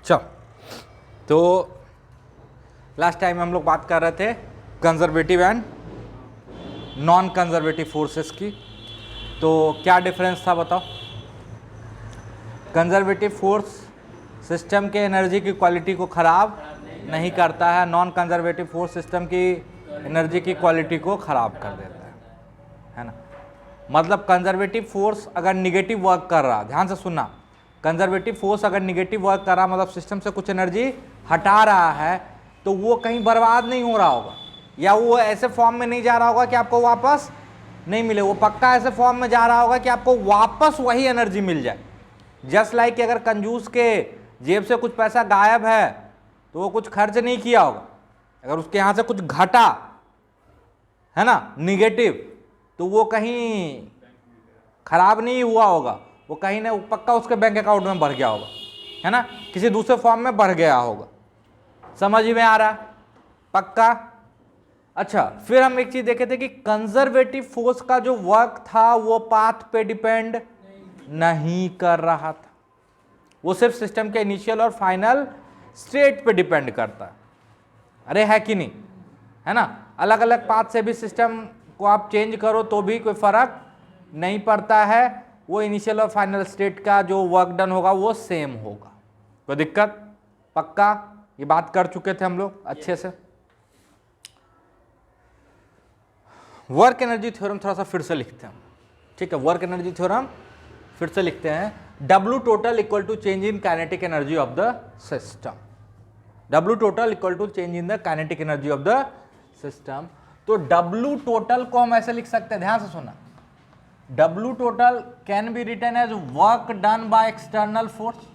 चल, तो last time हम लोग बात कर रहे थे conservative and non conservative forces की। तो क्या डिफरेंस था बताओ। कंजर्वेटिव फोर्स सिस्टम के एनर्जी की क्वालिटी को ख़राब नहीं करता है, नॉन कंजर्वेटिव फोर्स सिस्टम की एनर्जी की क्वालिटी को ख़राब कर देता है ना। मतलब कंजर्वेटिव फोर्स अगर निगेटिव वर्क कर रहा, ध्यान से सुनना, कंजर्वेटिव फोर्स अगर निगेटिव वर्क कर रहा मतलब सिस्टम से कुछ एनर्जी हटा रहा है, तो वो कहीं बर्बाद नहीं हो रहा होगा, या वो ऐसे फॉर्म में नहीं जा रहा होगा कि आपको वापस नहीं मिले, वो पक्का ऐसे फॉर्म में जा रहा होगा कि आपको वापस वही एनर्जी मिल जाए। जस्ट लाइक अगर कंजूस के जेब से कुछ पैसा गायब है तो वो कुछ खर्च नहीं किया होगा, अगर उसके यहाँ से कुछ घटा है ना निगेटिव, तो वो कहीं खराब नहीं हुआ होगा, वो कहीं ना पक्का उसके बैंक अकाउंट में बढ़ गया होगा, है ना, किसी दूसरे फॉर्म में बढ़ गया होगा। समझ में आ रहा पक्का। अच्छा, फिर हम एक चीज देखे थे कि कंजर्वेटिव फोर्स का जो वर्क था वो पाथ पे डिपेंड नहीं कर रहा था, वो सिर्फ सिस्टम के इनिशियल और फाइनल स्टेट पे डिपेंड करता है। अरे है कि नहीं, है ना। अलग अलग पाथ से भी सिस्टम को आप चेंज करो तो भी कोई फर्क नहीं पड़ता है, वो इनिशियल और फाइनल स्टेट का जो वर्क डन होगा वो सेम होगा। कोई दिक्कत पक्का, ये बात कर चुके थे हम लोग अच्छे से। वर्क एनर्जी थ्योरम थोड़ा सा फिर से लिखते हैं, ठीक है। वर्क एनर्जी थ्योरम फिर से लिखते हैं, W total equal to change in kinetic energy of the system. W total equal to change in the kinetic energy of the system. तो W टोटल को हम ऐसे लिख सकते हैं, ध्यान से सुनना, W total can be written as work done by external force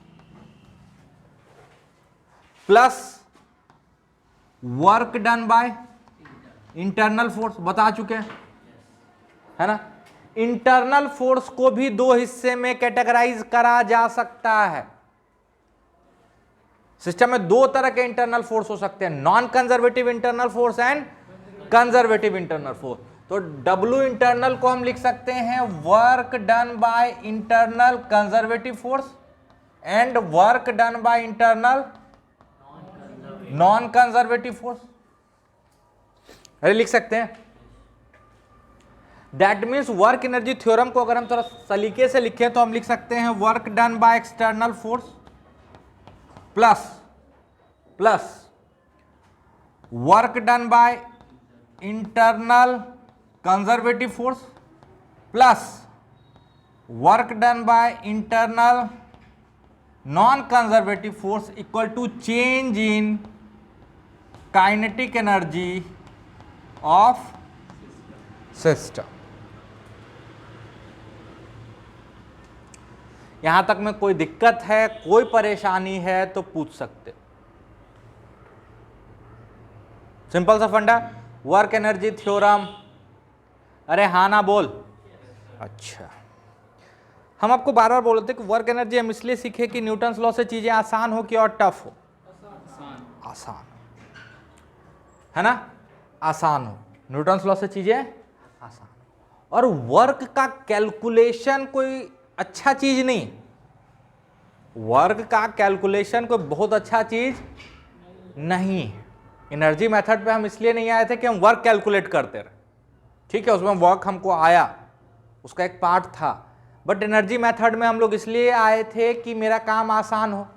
plus work done by internal force. बता चुके हैं, है ना। इंटरनल फोर्स को भी दो हिस्से में कैटेगराइज करा जा सकता है। सिस्टम में दो तरह के इंटरनल फोर्स हो सकते हैं, non conservative internal force and conservative internal force. तो W इंटरनल को हम लिख सकते हैं work done by internal conservative force and work done by internal non conservative force, अरे लिख सकते हैं। That means work energy theorem को अगर हम थोड़ा सलीके से लिखें तो हम लिख सकते हैं work done by external force plus work done by internal conservative force plus work done by internal non conservative force equal to change in kinetic energy of system. यहां तक में कोई दिक्कत है, कोई परेशानी है तो पूछ सकते। सिंपल सा फंडा, वर्क एनर्जी थ्योरम। अरे हाँ ना बोल। अच्छा, हम आपको बार बार बोलते कि वर्क एनर्जी हम इसलिए सीखे कि न्यूटन्स लॉ से चीजें आसान हो कि और टफ हो। आसान, है ना, आसान हो। न्यूटन्स लॉ से चीजें आसान हो। और वर्क का कैलकुलेशन कोई अच्छा चीज नहीं, वर्क का कैलकुलेशन कोई बहुत अच्छा चीज नहीं। एनर्जी मेथड पे हम इसलिए नहीं आए थे कि हम वर्क कैलकुलेट करते रहे, ठीक है, उसमें वर्क हमको आया, उसका एक पार्ट था, बट एनर्जी मेथड में हम लोग इसलिए आए थे कि मेरा काम आसान हो।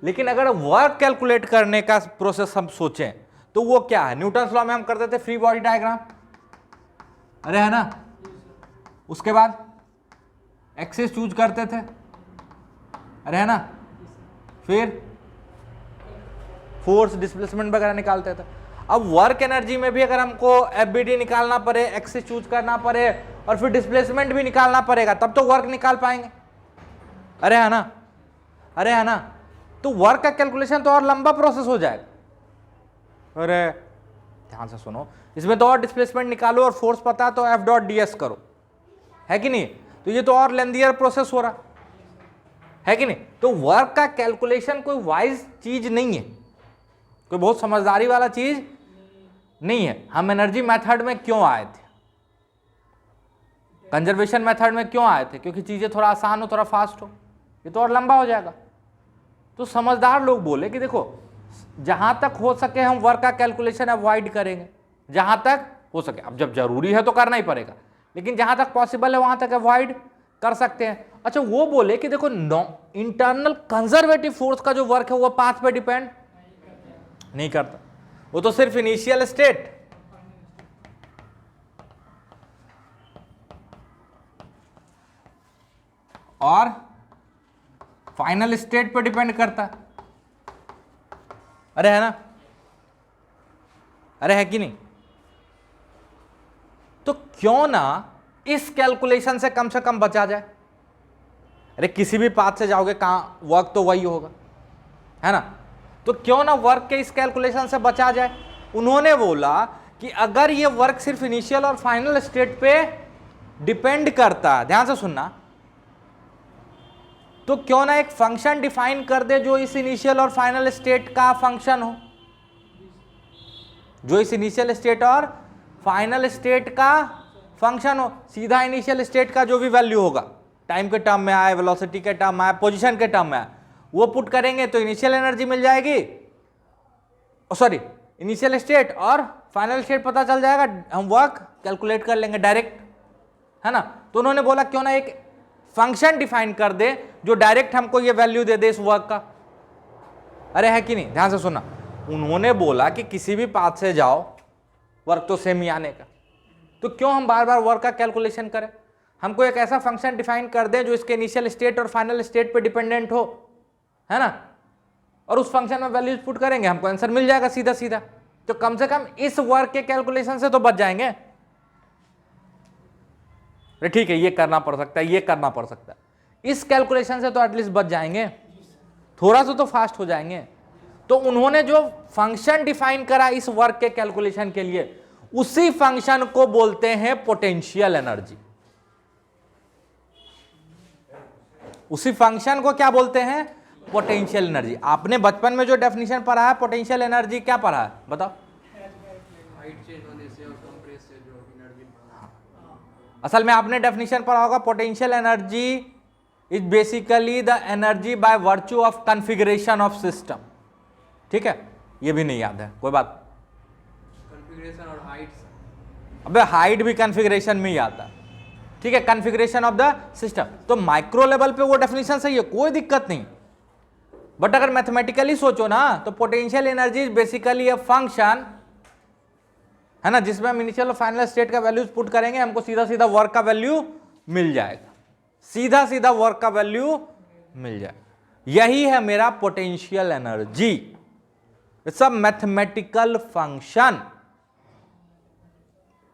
लेकिन अगर वर्क कैलकुलेट करने का प्रोसेस हम सोचें तो वो क्या है, न्यूटन्स लॉ में हम करते थे फ्री बॉडी डायग्राम, अरे है ना, उसके बाद एक्सिस चूज करते थे, अरे है ना, फिर फोर्स डिस्प्लेसमेंट वगैरह निकालते थे। अब वर्क एनर्जी में भी अगर हमको एफबीडी निकालना पड़े, एक्सिस चूज करना पड़े और फिर डिस्प्लेसमेंट भी निकालना पड़ेगा, तब तो वर्क निकाल पाएंगे, अरे है ना, अरे है ना। तो वर्क का कैलकुलेशन तो और लंबा प्रोसेस हो जाएगा। अरे ध्यान से सुनो, इसमें तो और डिस्प्लेसमेंट निकालो और फोर्स पता तो एफ डॉट डी एस करो, है कि नहीं, तो ये तो और लेंदियर प्रोसेस हो रहा है कि नहीं। तो वर्क का कैलकुलेशन कोई वाइज चीज नहीं है, कोई बहुत समझदारी वाला चीज नहीं है। हम एनर्जी मेथड में क्यों आए थे, कंजर्वेशन मेथड में क्यों आए थे, क्योंकि चीजें थोड़ा आसान हो, थोड़ा फास्ट हो, ये तो और लंबा हो जाएगा, तो समझदार लोग बोले कि देखो जहां तक हो सके हम वर्क का कैलकुलेशन अवॉइड करेंगे, जहां तक हो सके। अब जब जरूरी है तो करना ही पड़ेगा, लेकिन जहां तक पॉसिबल है वहां तक अवॉइड कर सकते हैं। अच्छा, वो बोले कि देखो इंटरनल कंजर्वेटिव फोर्स का जो वर्क है वो पाथ पे डिपेंड नहीं करता, वो तो सिर्फ इनिशियल स्टेट और फाइनल स्टेट पे डिपेंड करता है। अरे है ना, अरे है कि नहीं? तो क्यों ना इस कैलकुलेशन से कम बचा जाए। अरे किसी भी पाथ से जाओगे कहां वर्क तो वही होगा, है ना? तो क्यों ना वर्क के इस कैलकुलेशन से बचा जाए। उन्होंने बोला कि अगर ये वर्क सिर्फ इनिशियल और फाइनल स्टेट पे डिपेंड करता है, ध्यान से सुनना, तो क्यों ना एक फंक्शन डिफाइन कर दे जो इस इनिशियल और फाइनल स्टेट का फंक्शन हो, जो इस इनिशियल स्टेट और फाइनल स्टेट का फंक्शन हो। सीधा इनिशियल स्टेट का जो भी वैल्यू होगा, टाइम के टर्म में आए, वेलोसिटी के टर्म में आए, पोजीशन के टर्म में आए, वो पुट करेंगे तो इनिशियल एनर्जी मिल जाएगी, सॉरी इनिशियल स्टेट और फाइनल स्टेट पता चल जाएगा, हम वर्क कैलकुलेट कर लेंगे डायरेक्ट, है ना? तो उन्होंने बोला क्यों ना एक फंक्शन डिफाइन कर दे जो डायरेक्ट हमको ये वैल्यू दे दे इस वर्क का। अरे है कि नहीं? ध्यान से सुनना, उन्होंने बोला कि किसी भी पाथ से जाओ वर्क तो सेम ही आने का, तो क्यों हम बार बार वर्क का कैलकुलेशन करें। हमको एक ऐसा फंक्शन डिफाइन कर दें जो इसके इनिशियल स्टेट और फाइनल स्टेट पे डिपेंडेंट हो, है ना, और उस फंक्शन में वैल्यूज पुट करेंगे, हमको आंसर मिल जाएगा सीधा सीधा। तो कम से कम इस वर्क के कैलकुलेशन से तो बच जाएंगे। ठीक है, ये करना पड़ सकता है, ये करना पड़ सकता है, इस कैलकुलेशन से तो एटलीस्ट बच जाएंगे, थोड़ा सा तो फास्ट हो जाएंगे। तो उन्होंने जो फंक्शन डिफाइन करा इस वर्क के कैलकुलेशन के लिए, उसी फंक्शन को बोलते हैं पोटेंशियल एनर्जी। उसी फंक्शन को क्या बोलते हैं? Potential energy. आपने बचपन में जो डेफिनेशन पढ़ा है पोटेंशियल एनर्जी, क्या पढ़ा है बताओ? असल में आपने डेफिनेशन पढ़ा होगा, potential energy is basically the energy by virtue of configuration of system. ठीक है, ये भी नहीं याद है, कोई बात। कॉन्फ़िगरेशन और हाइट, अबे हाइट भी कॉन्फ़िगरेशन में ही आता है, ठीक है, कॉन्फ़िगरेशन ऑफ द सिस्टम। तो माइक्रो लेवल पे वो डेफिनेशन सही है, कोई दिक्कत नहीं। बट अगर मैथमेटिकली सोचो ना, तो potential energy is basically a function, है ना, जिसमें हम इनिशियल और फाइनल स्टेट का वैल्यूज पुट करेंगे, हमको सीधा सीधा वर्क का वैल्यू मिल जाएगा, सीधा सीधा वर्क का वैल्यू मिल जाएगा। यही है मेरा potential energy, it's a mathematical function.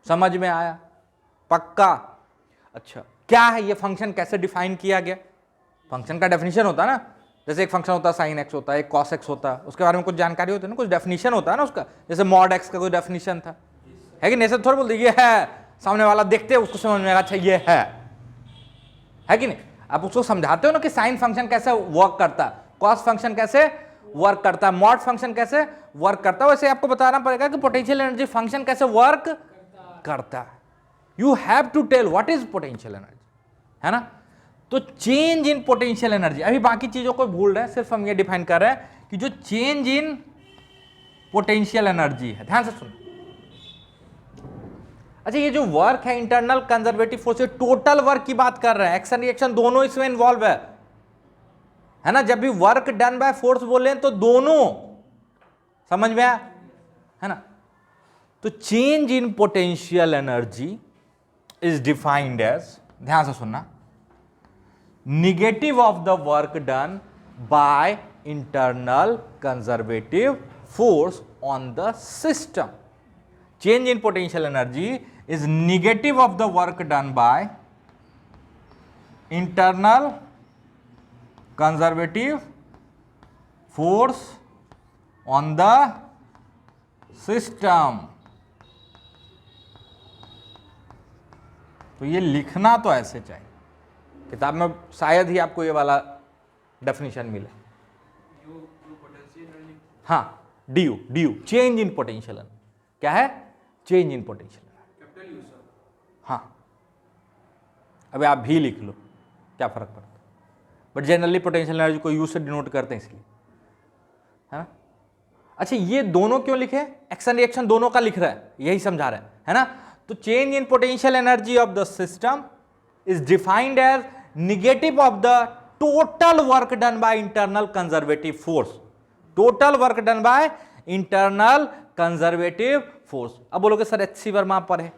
समझ में आया? पक्का? अच्छा, क्या है ये फंक्शन, कैसे डिफाइन किया गया? फंक्शन का डेफिनेशन होता है ना, जैसे एक फंक्शन होता है साइन एक्स होता है, एक कॉस एक्स होता है, उसके बारे में कुछ जानकारी होती है ना, कुछ डेफिनेशन होता है ना उसका, जैसे मॉड एक्स का कोई डेफिनेशन था, है कि नहीं? ऐसे थोड़ा बोल दे ये है, सामने वाला देखते हैं उसको समझ में आएगा अच्छा ये है कि नहीं? आप उसको समझाते हो ना कि साइन फंक्शन कैसे वर्क करता है, कॉस फंक्शन कैसे वर्क करता है, मॉड फंक्शन कैसे वर्क करता है, वैसे आपको बताना पड़ेगा कि पोटेंशियल एनर्जी फंक्शन कैसे वर्क करता है। You have to tell what is potential energy, है ना? तो चेंज इन पोटेंशियल एनर्जी, अभी बाकी चीजों को भूल रहे हैं, सिर्फ हम ये डिफाइन कर रहे हैं कि जो चेंज इन पोटेंशियल एनर्जी है, ध्यान से सुनो। अच्छा, ये जो वर्क है internal conservative force, total work की बात कर रहे हैं, एक्शन रिएक्शन दोनों इसमें इन्वॉल्व है ना? जब भी वर्क डन बाय फोर्स बोले तो दोनों, समझ में आया, है ना? तो change in potential energy is defined as, ध्यान से सुनना, negative of the work done by internal conservative force on the system. Change in potential energy is negative of the work done by internal conservative force on the system। तो ये लिखना तो ऐसे चाहिए, किताब में शायद ही आपको ये वाला डेफिनेशन मिले। हाँ, D change in potential energy क्या है? Change in potential. हाँ, अभी आप भी लिख लो, क्या फर्क पड़ता है? बट जनरली पोटेंशियल एनर्जी को यू से डिनोट करते हैं इसलिए, है ना। अच्छा, ये दोनों क्यों लिखे, एक्शन रिएक्शन दोनों का लिख रहा है, यही समझा रहा है ना। तो change in potential energy of the system is defined as negative of the total work done by internal conservative force, total work done by internal conservative force. अब बोलोगे सर एचसी वर्मा पर है,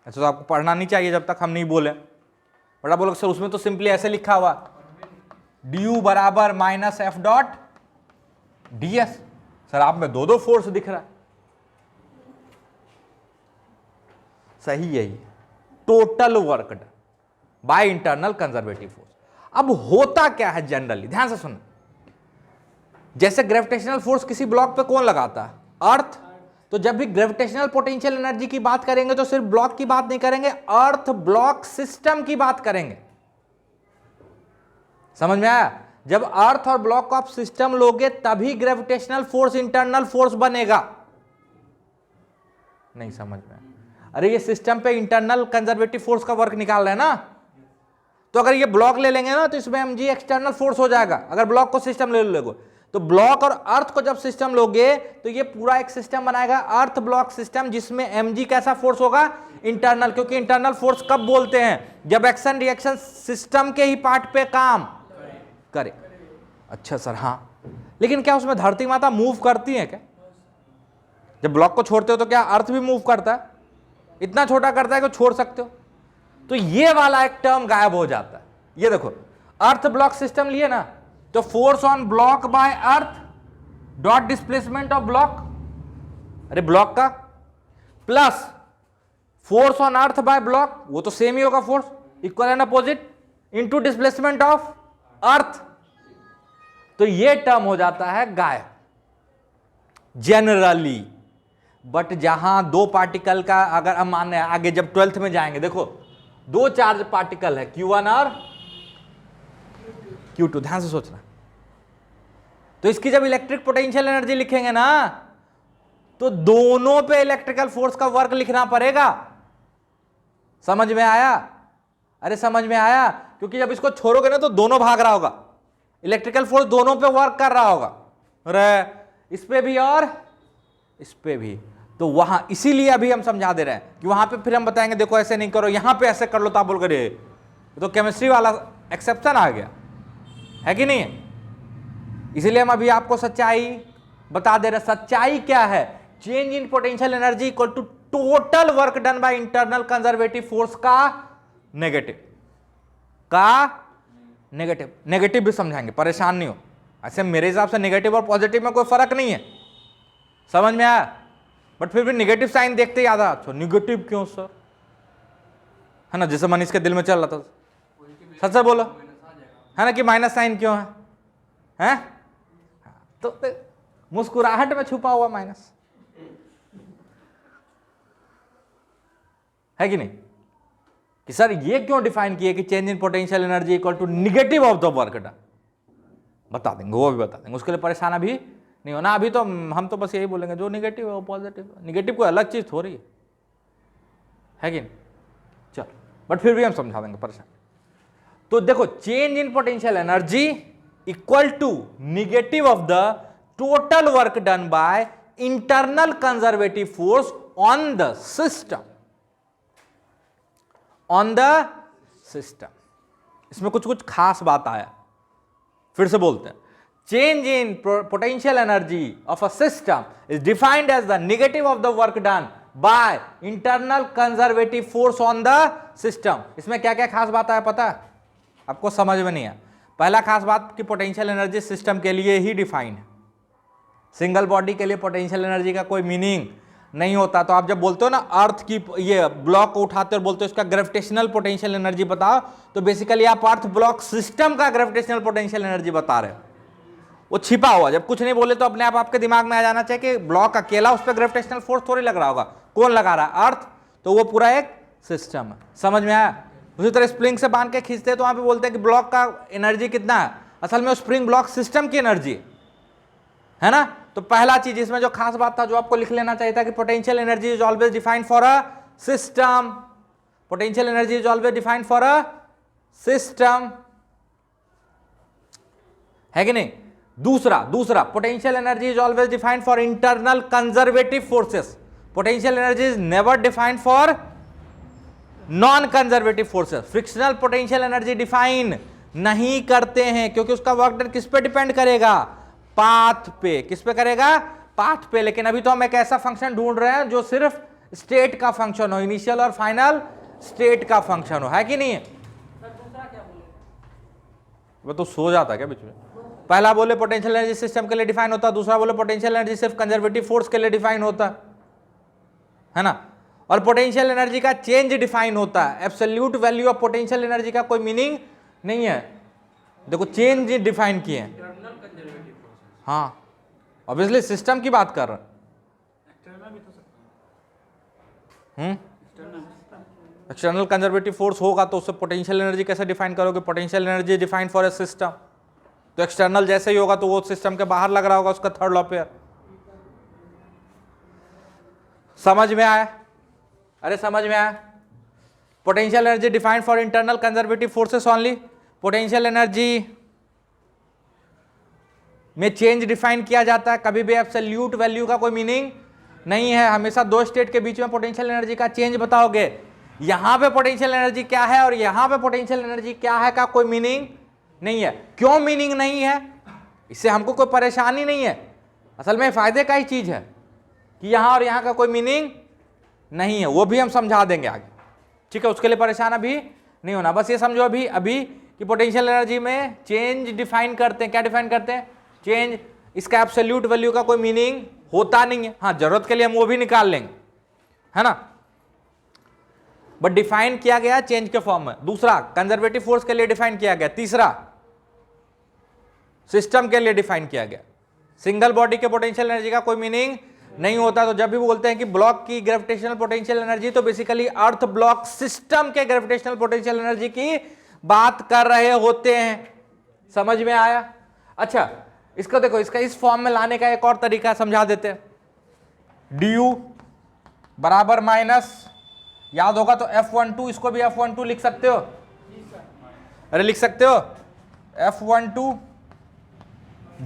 अच्छा तो आपको पढ़ना नहीं चाहिए जब तक हम नहीं बोले, बट आप बोलोगे सर उसमें तो सिंपली ऐसे लिखा हुआ du बराबर minus F dot ds। Sir आप में दो दो फोर्स दिख रहा है, सही यही total work done by internal conservative force. अब होता क्या है जनरली, ध्यान से सुनो, जैसे ग्रेविटेशनल फोर्स किसी ब्लॉक पे कौन लगाता है, अर्थ। तो जब भी ग्रेविटेशनल पोटेंशियल एनर्जी की बात करेंगे तो सिर्फ ब्लॉक की बात नहीं करेंगे, अर्थ ब्लॉक सिस्टम की बात करेंगे। समझ में आया, जब अर्थ और ब्लॉक को आप सिस्टम लोगे तभी ग्रेविटेशनल फोर्स इंटरनल फोर्स बनेगा। नहीं समझ में, अरे ये सिस्टम पे इंटरनल कंजर्वेटिव फोर्स का वर्क निकाल रहे हैं ना, तो अगर ये ब्लॉक ले लेंगे ना तो इसमें mg एक्सटर्नल फोर्स हो जाएगा, अगर ब्लॉक को सिस्टम ले लोगे तो ब्लॉक और अर्थ को जब सिस्टम लोगे तो ये पूरा एक सिस्टम बनाएगा, अर्थ ब्लॉक सिस्टम, जिसमें mg कैसा फोर्स होगा, इंटरनल। क्योंकि इंटरनल फोर्स कब बोलते हैं, जब एक्शन रिएक्शन सिस्टम के ही पार्ट पे काम करे। अच्छा सर हाँ, लेकिन क्या उसमें धरती माता मूव करती है क्या, जब ब्लॉक को छोड़ते हो तो क्या अर्थ भी मूव करता है, इतना छोटा करता है कि छोड़ सकते हो, तो ये वाला एक टर्म गायब हो जाता है। ये देखो अर्थ ब्लॉक सिस्टम लिए ना, तो force on block bye earth dot displacement of block, अरे ब्लॉक का plus force on earth by block, वो तो सेम ही होगा, force equal and opposite, into displacement of earth, तो ये टर्म हो जाता है गायब जनरली। बट जहां दो पार्टिकल का, अगर हम मान रहे हैं आगे जब 12th में जाएंगे, देखो दो चार्ज पार्टिकल है Q1 और Q2, ध्यान से सोचना, तो इसकी जब इलेक्ट्रिक पोटेंशियल एनर्जी लिखेंगे ना तो दोनों पे इलेक्ट्रिकल फोर्स का वर्क लिखना पड़ेगा। समझ में आया, अरे समझ में आया, क्योंकि जब इसको छोड़ोगे ना तो दोनों भाग रहा होगा, इलेक्ट्रिकल फोर्स दोनों पे वर्क कर रहा होगा, अरे इस पे भी और इस पे भी, तो वहां इसीलिए अभी हम समझा दे रहे हैं कि वहां पे फिर हम बताएंगे देखो ऐसे नहीं करो, यहां पे ऐसे कर लो, तो आप बोल कर तो केमिस्ट्री वाला एक्सेप्शन आ गया है कि नहीं है। इसीलिए हम अभी आपको सच्चाई बता दे रहे हैं। सच्चाई क्या है, change in potential energy equal to total work done by internal conservative force का नेगेटिव, नेगेटिव भी समझाएंगे, परेशान नहीं हो। ऐसे मेरे हिसाब से नेगेटिव और पॉजिटिव में कोई फर्क नहीं है, समझ में आया, बट फिर भी नेगेटिव साइन देखते याद आ, अच्छा नेगेटिव क्यों सर, है ना, जैसे मनीष के दिल में चल रहा था, सच सच बोलो, है ना, कि माइनस साइन क्यों है? तो मुस्कुराहट में छुपा हुआ माइनस है कि नहीं, कि सर ये क्यों डिफाइन किए कि change in potential energy equal to negative of the work done, बता देंगे, वो भी बता देंगे, उसके लिए परेशान अभी नहीं होना। अभी तो हम तो बस यही बोलेंगे जो नेगेटिव है वो पॉजिटिव, नेगेटिव कोई अलग चीज थोड़ी है कि नहीं, चल, बट फिर भी हम समझा देंगे, परेशान। तो देखो change in potential energy equal to negative of the total work done by internal conservative force on the system, on the system. इसमें कुछ कुछ खास बात आया, फिर से बोलते हैं, change in potential energy of a system is defined as the negative of the work done by internal conservative force on the system. इसमें क्या क्या खास बात आया पता है आपको, समझ में नहीं है। पहला खास बात कि पोटेंशियल एनर्जी सिस्टम के लिए ही डिफाइन है, सिंगल बॉडी के लिए पोटेंशियल एनर्जी का कोई मीनिंग नहीं होता। तो आप जब बोलते हो ना अर्थ की, ये ब्लॉक को उठाते हो और बोलते हो इसका ग्रेविटेशनल पोटेंशियल एनर्जी बताओ, तो बेसिकली आप अर्थ ब्लॉक सिस्टम का ग्रेविटेशनल पोटेंशियल एनर्जी बता रहे हो, वो छिपा हुआ। जब कुछ नहीं बोले तो अपने आप आपके दिमाग में आ जाना चाहिए कि ब्लॉक अकेला, उस पर ग्रेविटेशनल फोर्स थोड़ी लग रहा होगा, कौन लगा रहा है, अर्थ, तो वो पूरा एक सिस्टम है। समझ में आया। उसी तरह स्प्रिंग से बांध के खींचते हैं तो वहां पे बोलते हैं कि ब्लॉक का एनर्जी कितना है, असल में वो स्प्रिंग ब्लॉक सिस्टम की एनर्जी है ना। तो पहला चीज इसमें जो खास बात था जो आपको लिख लेना चाहिए था कि potential energy is always defined for a system, potential energy is always defined for a system, है कि नहीं। दूसरा potential energy is always defined for internal conservative forces, potential energy is never defined for non conservative forces. Frictional potential energy define नहीं करते हैं क्योंकि उसका work done किस पे डिपेंड करेगा, पाथ पे। किस पे करेगा, पाथ पे। लेकिन अभी तो हम एक ऐसा फंक्शन ढूंढ रहे हैं जो सिर्फ स्टेट का फंक्शन हो, इनिशियल और फाइनल स्टेट का फंक्शन हो, है कि नहीं। वो तो सो जाता क्या बीच में। पहला बोले पोटेंशियल एनर्जी सिस्टम के लिए डिफाइन होता, दूसरा बोले पोटेंशियल एनर्जी सिर्फ कंजर्वेटिव फोर्स के लिए डिफाइन होता है ना। और पोटेंशियल एनर्जी का चेंज डिफाइन होता है, absolute value of potential energy का कोई मीनिंग नहीं है। देखो चेंज डिफाइन किए हैं, हाँ ऑब्वियसली सिस्टम की बात कर रहे हैं। एक्सटर्नल कंजर्वेटिव फोर्स होगा तो उससे पोटेंशियल एनर्जी कैसे डिफाइन करोगे, potential energy defined for a system, तो एक्सटर्नल जैसे ही होगा तो वो सिस्टम के बाहर लग रहा होगा उसका थर्ड लॉ पे। समझ में आया, अरे समझ में आया। Potential energy defined for internal conservative forces only, potential energy में चेंज डिफाइन किया जाता है, कभी भी एब्सोल्यूट वैल्यू का कोई मीनिंग नहीं है। हमेशा दो स्टेट के बीच में पोटेंशियल एनर्जी का चेंज बताओगे, यहां पे पोटेंशियल एनर्जी क्या है और यहां पे पोटेंशियल एनर्जी क्या है का कोई मीनिंग नहीं है। क्यों मीनिंग नहीं है, इससे हमको कोई परेशानी नहीं है, असल में फायदे का ही चीज है कि यहां और यहां का कोई मीनिंग नहीं है, वो भी हम समझा देंगे आगे, ठीक है। उसके लिए परेशान अभी नहीं होना, बस ये समझो अभी कि पोटेंशियल एनर्जी में चेंज डिफाइन करते हैं। क्या डिफाइन करते हैं, चेंज। इसका एब्सोल्यूट वैल्यू का कोई मीनिंग होता नहीं है, हाँ जरूरत के लिए हम वो भी निकाल लेंगे, है ना, बट डिफाइन किया गया चेंज के फॉर्म में। दूसरा कंजर्वेटिव फोर्स के लिए डिफाइन किया गया, तीसरा सिस्टम के लिए डिफाइन किया गया। सिंगल बॉडी के पोटेंशियल एनर्जी का कोई मीनिंग नहीं होता, तो जब भी बोलते हैं कि ब्लॉक की ग्रेविटेशनल पोटेंशियल एनर्जी, तो बेसिकली अर्थ ब्लॉक सिस्टम के ग्रेविटेशनल पोटेंशियल एनर्जी की बात कर रहे होते हैं। समझ में आया। अच्छा इसको देखो, इसका इस फॉर्म में लाने का एक और तरीका समझा देते हैं। du बराबर माइनस, याद होगा तो F12, इसको भी F12 लिख सकते हो, अरे लिख सकते हो F12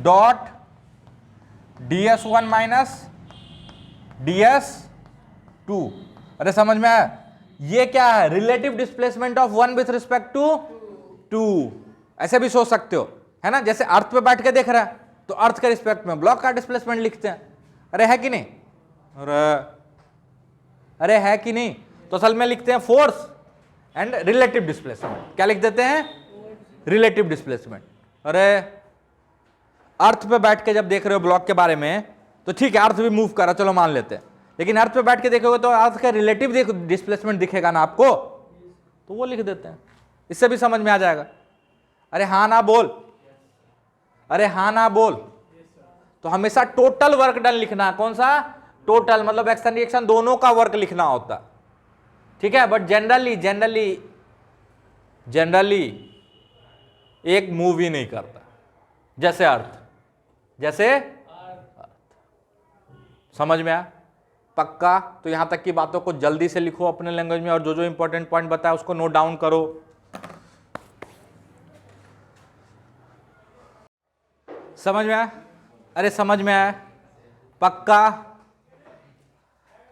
dot ds1 minus ds2। अरे समझ में आया, ये क्या है, relative displacement of one with respect to two, ऐसे भी सोच सकते हो, है ना। जैसे अर्थ पे बैठ के देख रहा है तो अर्थ के रिस्पेक्ट में ब्लॉक का डिस्प्लेसमेंट लिखते हैं, अरे है कि नहीं, अरे है कि नहीं। तो असल में लिखते हैं फोर्स एंड रिलेटिव डिस्प्लेसमेंट। क्या लिख देते हैं, रिलेटिव डिस्प्लेसमेंट। अरे अर्थ पे बैठ के जब देख रहे हो ब्लॉक के बारे में तो ठीक है, अर्थ भी मूव कर रहा, चलो मान लेते हैं, लेकिन अर्थ पे बैठ के देखोगे तो अर्थ का रिलेटिव डिस्प्लेसमेंट दिखेगा ना आपको, तो वो लिख देते हैं, इससे भी समझ में आ जाएगा। अरे हाँ ना बोल, अरे हाँ ना बोल। तो हमेशा टोटल वर्क डन लिखना, कौन सा, टोटल, मतलब एक्शन रिएक्शन दोनों का वर्क लिखना होता, ठीक है। बट जनरली एक मूव ही नहीं करता, जैसे अर्थ, जैसे समझ में आया पक्का। तो यहां तक की बातों को जल्दी से लिखो अपने लैंग्वेज में, और जो जो इंपॉर्टेंट पॉइंट बताया उसको नोट डाउन करो। समझ में आया, अरे समझ में आया पक्का।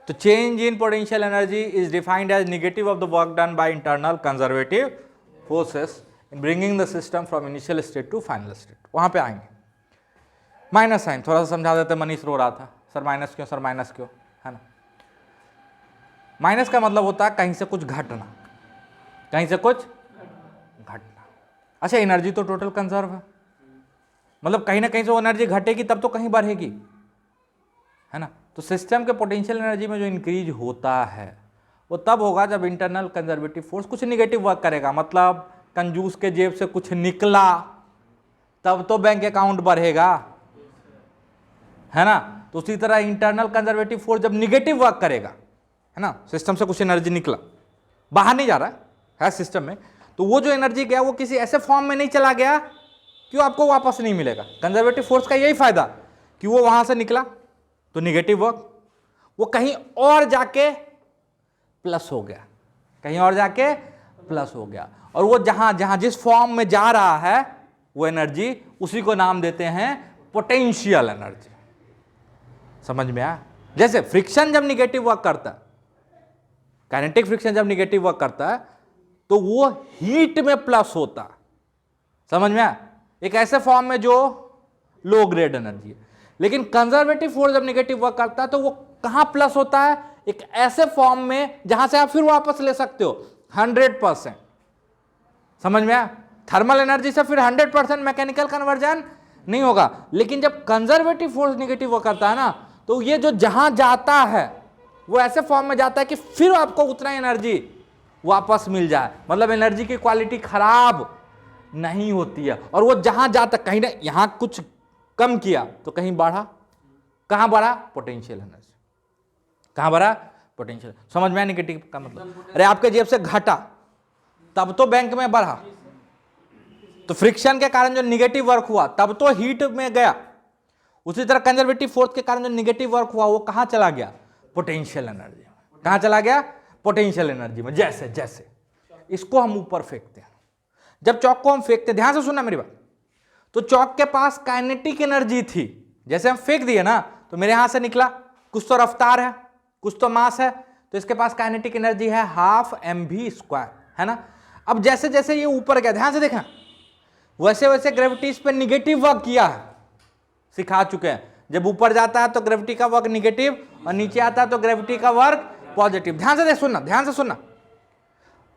तो change in potential energy is defined as negative of the work done by internal conservative forces in bringing the system from initial state to final state. वहां पे आएंगे। माइनस साइन थोड़ा सा समझा देते, मनीष रो रहा था, सर माइनस क्यों, सर माइनस क्यों, है ना। माइनस का मतलब होता है कहीं से कुछ घटना, कहीं से कुछ घटना। अच्छा एनर्जी तो टोटल कंजर्व है, मतलब कहीं ना कहीं से वो एनर्जी घटेगी तब तो कहीं बढ़ेगी, है ना। तो सिस्टम के पोटेंशियल एनर्जी में जो इंक्रीज होता है वो तब होगा जब इंटरनल कंजर्वेटिव फोर्स कुछ निगेटिव वर्क करेगा, मतलब कंजूस के जेब से कुछ निकला तब तो बैंक अकाउंट बढ़ेगा, है ना। तो उसी तरह इंटरनल कंजर्वेटिव फोर्स जब निगेटिव वर्क करेगा, है ना, सिस्टम से कुछ एनर्जी निकला, बाहर नहीं जा रहा है सिस्टम में, तो वो जो एनर्जी गया वो किसी ऐसे फॉर्म में नहीं चला गया कि आपको वापस नहीं मिलेगा। कंजर्वेटिव फोर्स का यही फायदा कि वो वहां से निकला तो निगेटिव वर्क, वो कहीं और जाके प्लस हो गया, कहीं और जाके प्लस हो गया, और वो जहां जहां जिस फॉर्म में जा रहा है वो एनर्जी उसी को नाम देते हैं पोटेंशियल एनर्जी। समझ में आया? जैसे फ्रिक्शन जब निगेटिव वर्क करता है, काइनेटिक फ्रिक्शन जब निगेटिव वर्क करता है तो वो हीट में प्लस होता है। समझ में आया? एक ऐसे फॉर्म में जो लो ग्रेड एनर्जी है। लेकिन कंजर्वेटिव फोर्स जब निगेटिव वर्क करता है तो वो कहां प्लस होता है? एक ऐसे फॉर्म में जहां से आप फिर वापस ले सकते हो 100%। समझ में आया? थर्मल एनर्जी से फिर 100% मैकेनिकल कन्वर्जन नहीं होगा। लेकिन जब कंजर्वेटिव फोर्स निगेटिव वर्क करता है ना, तो ये जो जहां जाता है वो ऐसे फॉर्म में जाता है कि फिर आपको उतना एनर्जी वापस मिल जाए। मतलब एनर्जी की क्वालिटी खराब नहीं होती है। और वो जहां जाता, कहीं ना यहां कुछ कम किया तो कहीं बढ़ा। कहां बढ़ा? Potential energy. कहां बढ़ा? पोटेंशियल। समझ में आया निगेटिव का मतलब? अरे आपके जेब से घटा तब तो बैंक में बढ़ा, तो फ्रिक्शन के कारण जो निगेटिव वर्क हुआ तब तो हीट में गया। उसी तरह कंजर्वेटिव फोर्स के कारण जो निगेटिव वर्क हुआ वो कहां चला गया? पोटेंशियल एनर्जी में। कहां चला गया? पोटेंशियल एनर्जी में। जैसे जैसे इसको हम ऊपर फेंकते हैं, जब चौक को हम फेंकते, ध्यान से सुनना मेरी बात, तो चौक के पास काइनेटिक एनर्जी थी। जैसे हम फेंक दिए ना, तो मेरे हाथ से निकला, कुछ तो रफ्तार है, कुछ तो मास है, तो इसके पास काइनेटिक एनर्जी है 12 mv², है ना। अब जैसे जैसे ये ऊपर गया, ध्यान से देखना, वैसे वैसे ग्रेविटी इस पे निगेटिव वर्क किया है। सिखा चुके हैं, जब ऊपर जाता है तो ग्रेविटी का वर्क निगेटिव और नीचे आता है तो ग्रेविटी का वर्क पॉजिटिव। ध्यान से सुनना, ध्यान से सुनना।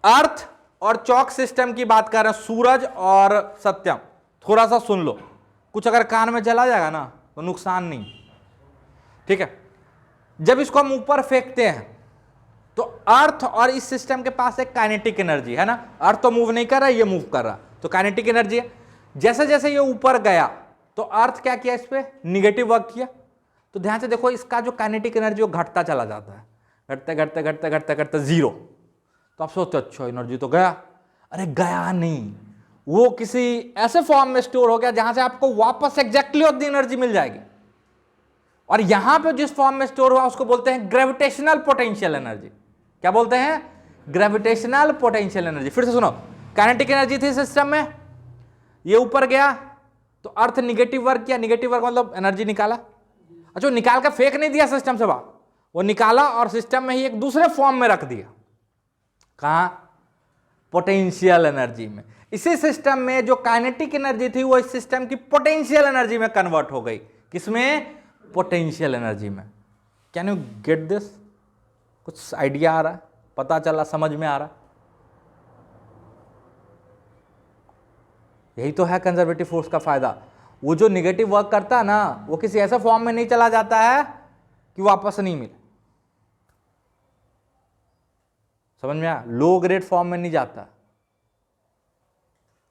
अर्थ और चौक सिस्टम की बात कर रहे हैं, सूरज और सत्यम। थोड़ा सा सुन लो, कुछ अगर कान में चला जाएगा ना तो नुकसान नहीं, ठीक है। जब इसको हम ऊपर फेंकते हैं तो अर्थ और इस सिस्टम के पास एक काइनेटिक एनर्जी है ना। अर्थ तो मूव नहीं कर रहा, ये मूव कर रहा, तो काइनेटिक एनर्जी है। जैसे जैसे ये ऊपर गया तो अर्थ क्या किया? इस पे निगेटिव वर्क किया। तो ध्यान से देखो, इसका जो काइनेटिक एनर्जी वो घटता चला जाता है, घटते घटते घटते घटते घटते जीरो। तो आप सोचते अच्छा एनर्जी तो गया। अरे गया नहीं, वो किसी ऐसे फॉर्म में स्टोर हो गया जहां से आपको वापस एग्जैक्टली उतनी एनर्जी मिल जाएगी। और यहां पे जिस फॉर्म में स्टोर हुआ उसको बोलते हैं ग्रेविटेशनल पोटेंशियल एनर्जी। क्या बोलते हैं? Gravitational potential energy. फिर से सुनो, काइनेटिक एनर्जी थी सिस्टम में, ये ऊपर गया तो अर्थ निगेटिव वर्क किया। निगेटिव वर्क मतलब एनर्जी निकाला। अच्छा, निकाल कर फेंक नहीं दिया सिस्टम से बाहर, वो निकाला और सिस्टम में ही एक दूसरे फॉर्म में रख दिया। कहां? पोटेंशियल एनर्जी में। इसी सिस्टम में जो काइनेटिक एनर्जी थी वो इस सिस्टम की पोटेंशियल एनर्जी में कन्वर्ट हो गई। किसमें? पोटेंशियल एनर्जी में। Can you get this? कुछ आइडिया आ रहा है? पता चला? समझ में आ रहा? यही तो है कंजर्वेटिव फोर्स का फायदा। वो जो निगेटिव वर्क करता है ना, वो किसी ऐसे फॉर्म में नहीं चला जाता है कि वापस नहीं मिले। समझ में आया? लो ग्रेड फॉर्म में नहीं जाता,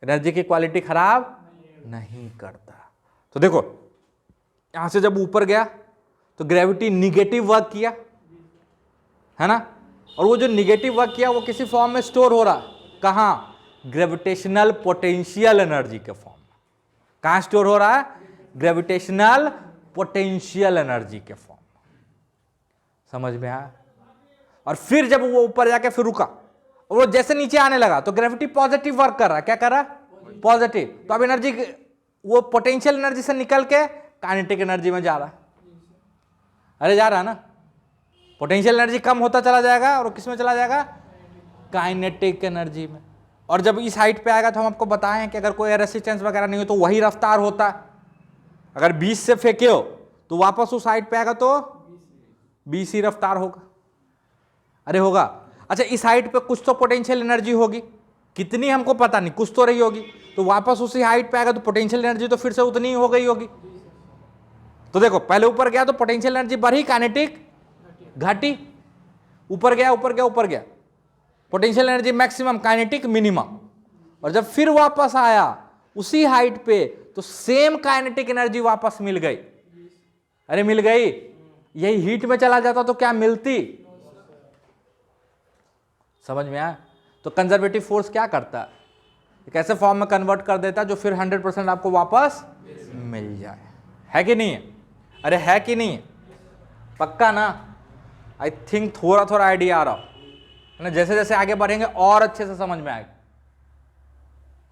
एनर्जी की क्वालिटी खराब नहीं करता। तो देखो, यहां से जब ऊपर गया तो ग्रेविटी निगेटिव वर्क किया, है ना। और वो जो निगेटिव वर्क किया वो किसी फॉर्म में स्टोर हो रहा। कहां? ग्रेविटेशनल पोटेंशियल एनर्जी के फॉर्म में। कहां स्टोर हो रहा है? ग्रेविटेशनल पोटेंशियल एनर्जी के फॉर्म में। समझ में आया? और फिर जब वो ऊपर जाके फिर रुका, वो जैसे नीचे आने लगा तो ग्रेविटी पॉजिटिव वर्क कर रहा है। क्या कर रहा है? पॉजिटिव। तो अब एनर्जी, वो पोटेंशियल एनर्जी से निकल के काइनेटिक एनर्जी में जा रहा है। अरे जा रहा है ना। पोटेंशियल एनर्जी कम होता चला जाएगा और किस में चला जाएगा? काइनेटिक एनर्जी में। और जब इस हाइट पे आएगा तो हम आपको बताएं कि अगर कोई रेसिस्टेंस वगैरह नहीं हो तो वही रफ्तार होता है। अगर 20 से फेंके हो तो वापस उस हाइट पे आएगा तो 20 ही रफ्तार होगा। अरे होगा। अच्छा, इस हाइट पे कुछ तो पोटेंशियल एनर्जी होगी, कितनी हमको पता नहीं, कुछ तो रही होगी। तो वापस उसी हाइट पे आएगा तो पोटेंशियल एनर्जी तो फिर से उतनी ही हो गई होगी। तो देखो, पहले ऊपर गया तो पोटेंशियल एनर्जी बढ़ी, काइनेटिक घटी। ऊपर गया ऊपर गया ऊपर गया, potential energy maximum, kinetic minimum. और जब फिर वापस आया उसी हाइट पे तो सेम काइनेटिक एनर्जी वापस मिल गई। अरे मिल गई। यही हीट में चला जाता तो क्या मिलती? समझ में आया? तो कंजर्वेटिव फोर्स क्या करता है? एक ऐसे फॉर्म में कन्वर्ट कर देता है जो फिर 100% आपको वापस मिल जाए। है कि नहीं है? अरे है कि नहीं है? पक्का ना? आई थिंक थोड़ा थोड़ा आइडिया आ रहा है ना। जैसे जैसे आगे बढ़ेंगे और अच्छे से समझ में आएगा।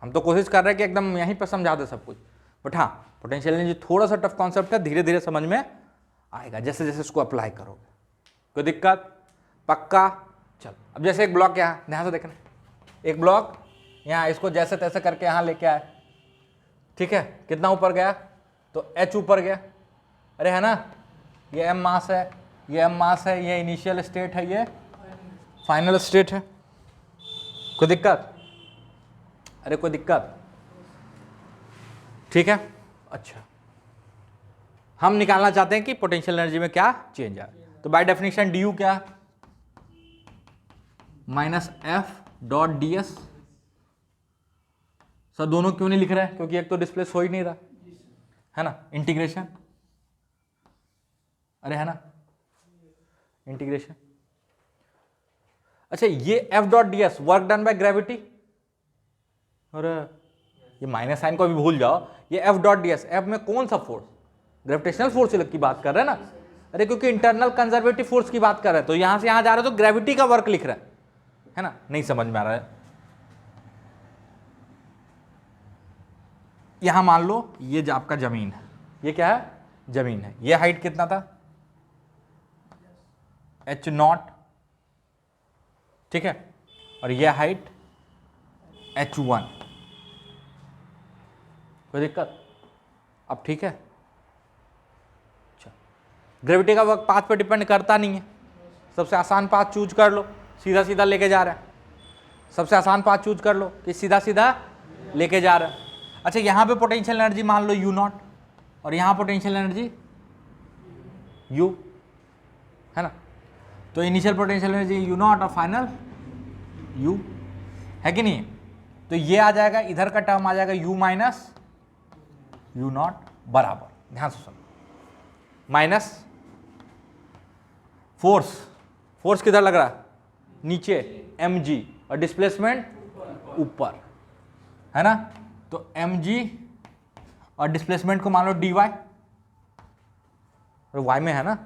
हम तो कोशिश कर रहे हैं कि एकदम यहीं पर समझा दे सब कुछ। बट हाँ पोटेंशियल एनर्जी थोड़ा सा टफ कॉन्सेप्ट है, धीरे धीरे समझ में आएगा जैसे जैसे इसको अप्लाई करोगे। कोई दिक्कत? पक्का? चल अब जैसे एक ब्लॉक यहाँ, ध्यान से देखना, एक ब्लॉक यहाँ, इसको जैसे तैसे करके यहाँ लेके आए, ठीक है, कितना ऊपर गया? तो h ऊपर गया, अरे है ना, ये m मास है, ये m मास है, ये इनिशियल स्टेट है, ये फाइनल स्टेट है। कोई दिक्कत? अरे कोई दिक्कत? ठीक है, अच्छा हम निकालना चाहते हैं कि पोटेंशियल एनर्जी में क्या चेंज आए, तो बाय डेफिनेशन du क्या? Minus F dot D S. Sir दोनों क्यों नहीं लिख रहे हैं? क्योंकि एक तो डिस्प्लेस हो ही नहीं रहा है ना, इंटीग्रेशन, अरे है ना, इंटीग्रेशन। अच्छा ये F dot D S work done by gravity, अरे ये माइनस साइन को भी भूल जाओ, ये F dot D S, F में कौन सा फोर्स? ग्रेविटेशनल फोर्स की बात कर रहे हैं ना, अरे क्योंकि इंटरनल कंजर्वेटिव फोर्स की बात कर रहे हैं, तो यहां से यहां जा रहे हैं तो ग्रेविटी का वर्क लिख रहे हैं, है ना, नहीं समझ में आ रहा है। यहां मान लो ये जो आपका जमीन है, ये क्या है? जमीन है, ये हाइट कितना था? h0, ठीक है, और ये हाइट h1। कोई दिक्कत? अब ठीक है, अच्छा ग्रेविटी का वर्क पाथ पे डिपेंड करता नहीं है, सबसे आसान पाथ चूज कर लो, सीधा सीधा लेके जा रहा है, सबसे आसान पाथ चूज कर लो कि सीधा सीधा लेके जा रहा है। अच्छा यहां पे पोटेंशियल एनर्जी मान लो u0 और यहां पोटेंशियल एनर्जी u, है ना, तो इनिशियल पोटेंशियल एनर्जी u0 और फाइनल u, है कि नहीं? तो ये आ जाएगा, इधर का टर्म आ जाएगा u माइनस u0 बराबर, ध्यान से सुनो, माइनस फोर्स, फोर्स किधर लग रहा है? नीचे mg, और डिस्प्लेसमेंट ऊपर, है ना, तो mg और डिस्प्लेसमेंट को मान लो dy, और y में है ना,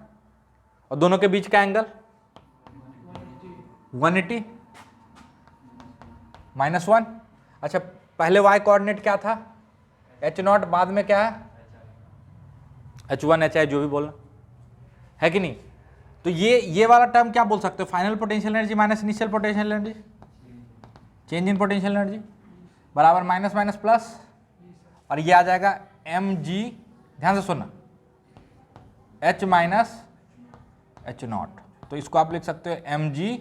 और दोनों के बीच का एंगल 180 माइनस 1। अच्छा पहले y कोऑर्डिनेट क्या था? h0, बाद में क्या है? h1 hi जो भी बोलना, है कि नहीं? तो ये वाला टर्म क्या बोल सकते हो? Final potential energy minus initial potential energy, change in potential energy बराबर माइनस माइनस प्लस, और ये आ जाएगा mg, ध्यान से सुनना, h माइनस h0, तो इसको आप लिख सकते हो mg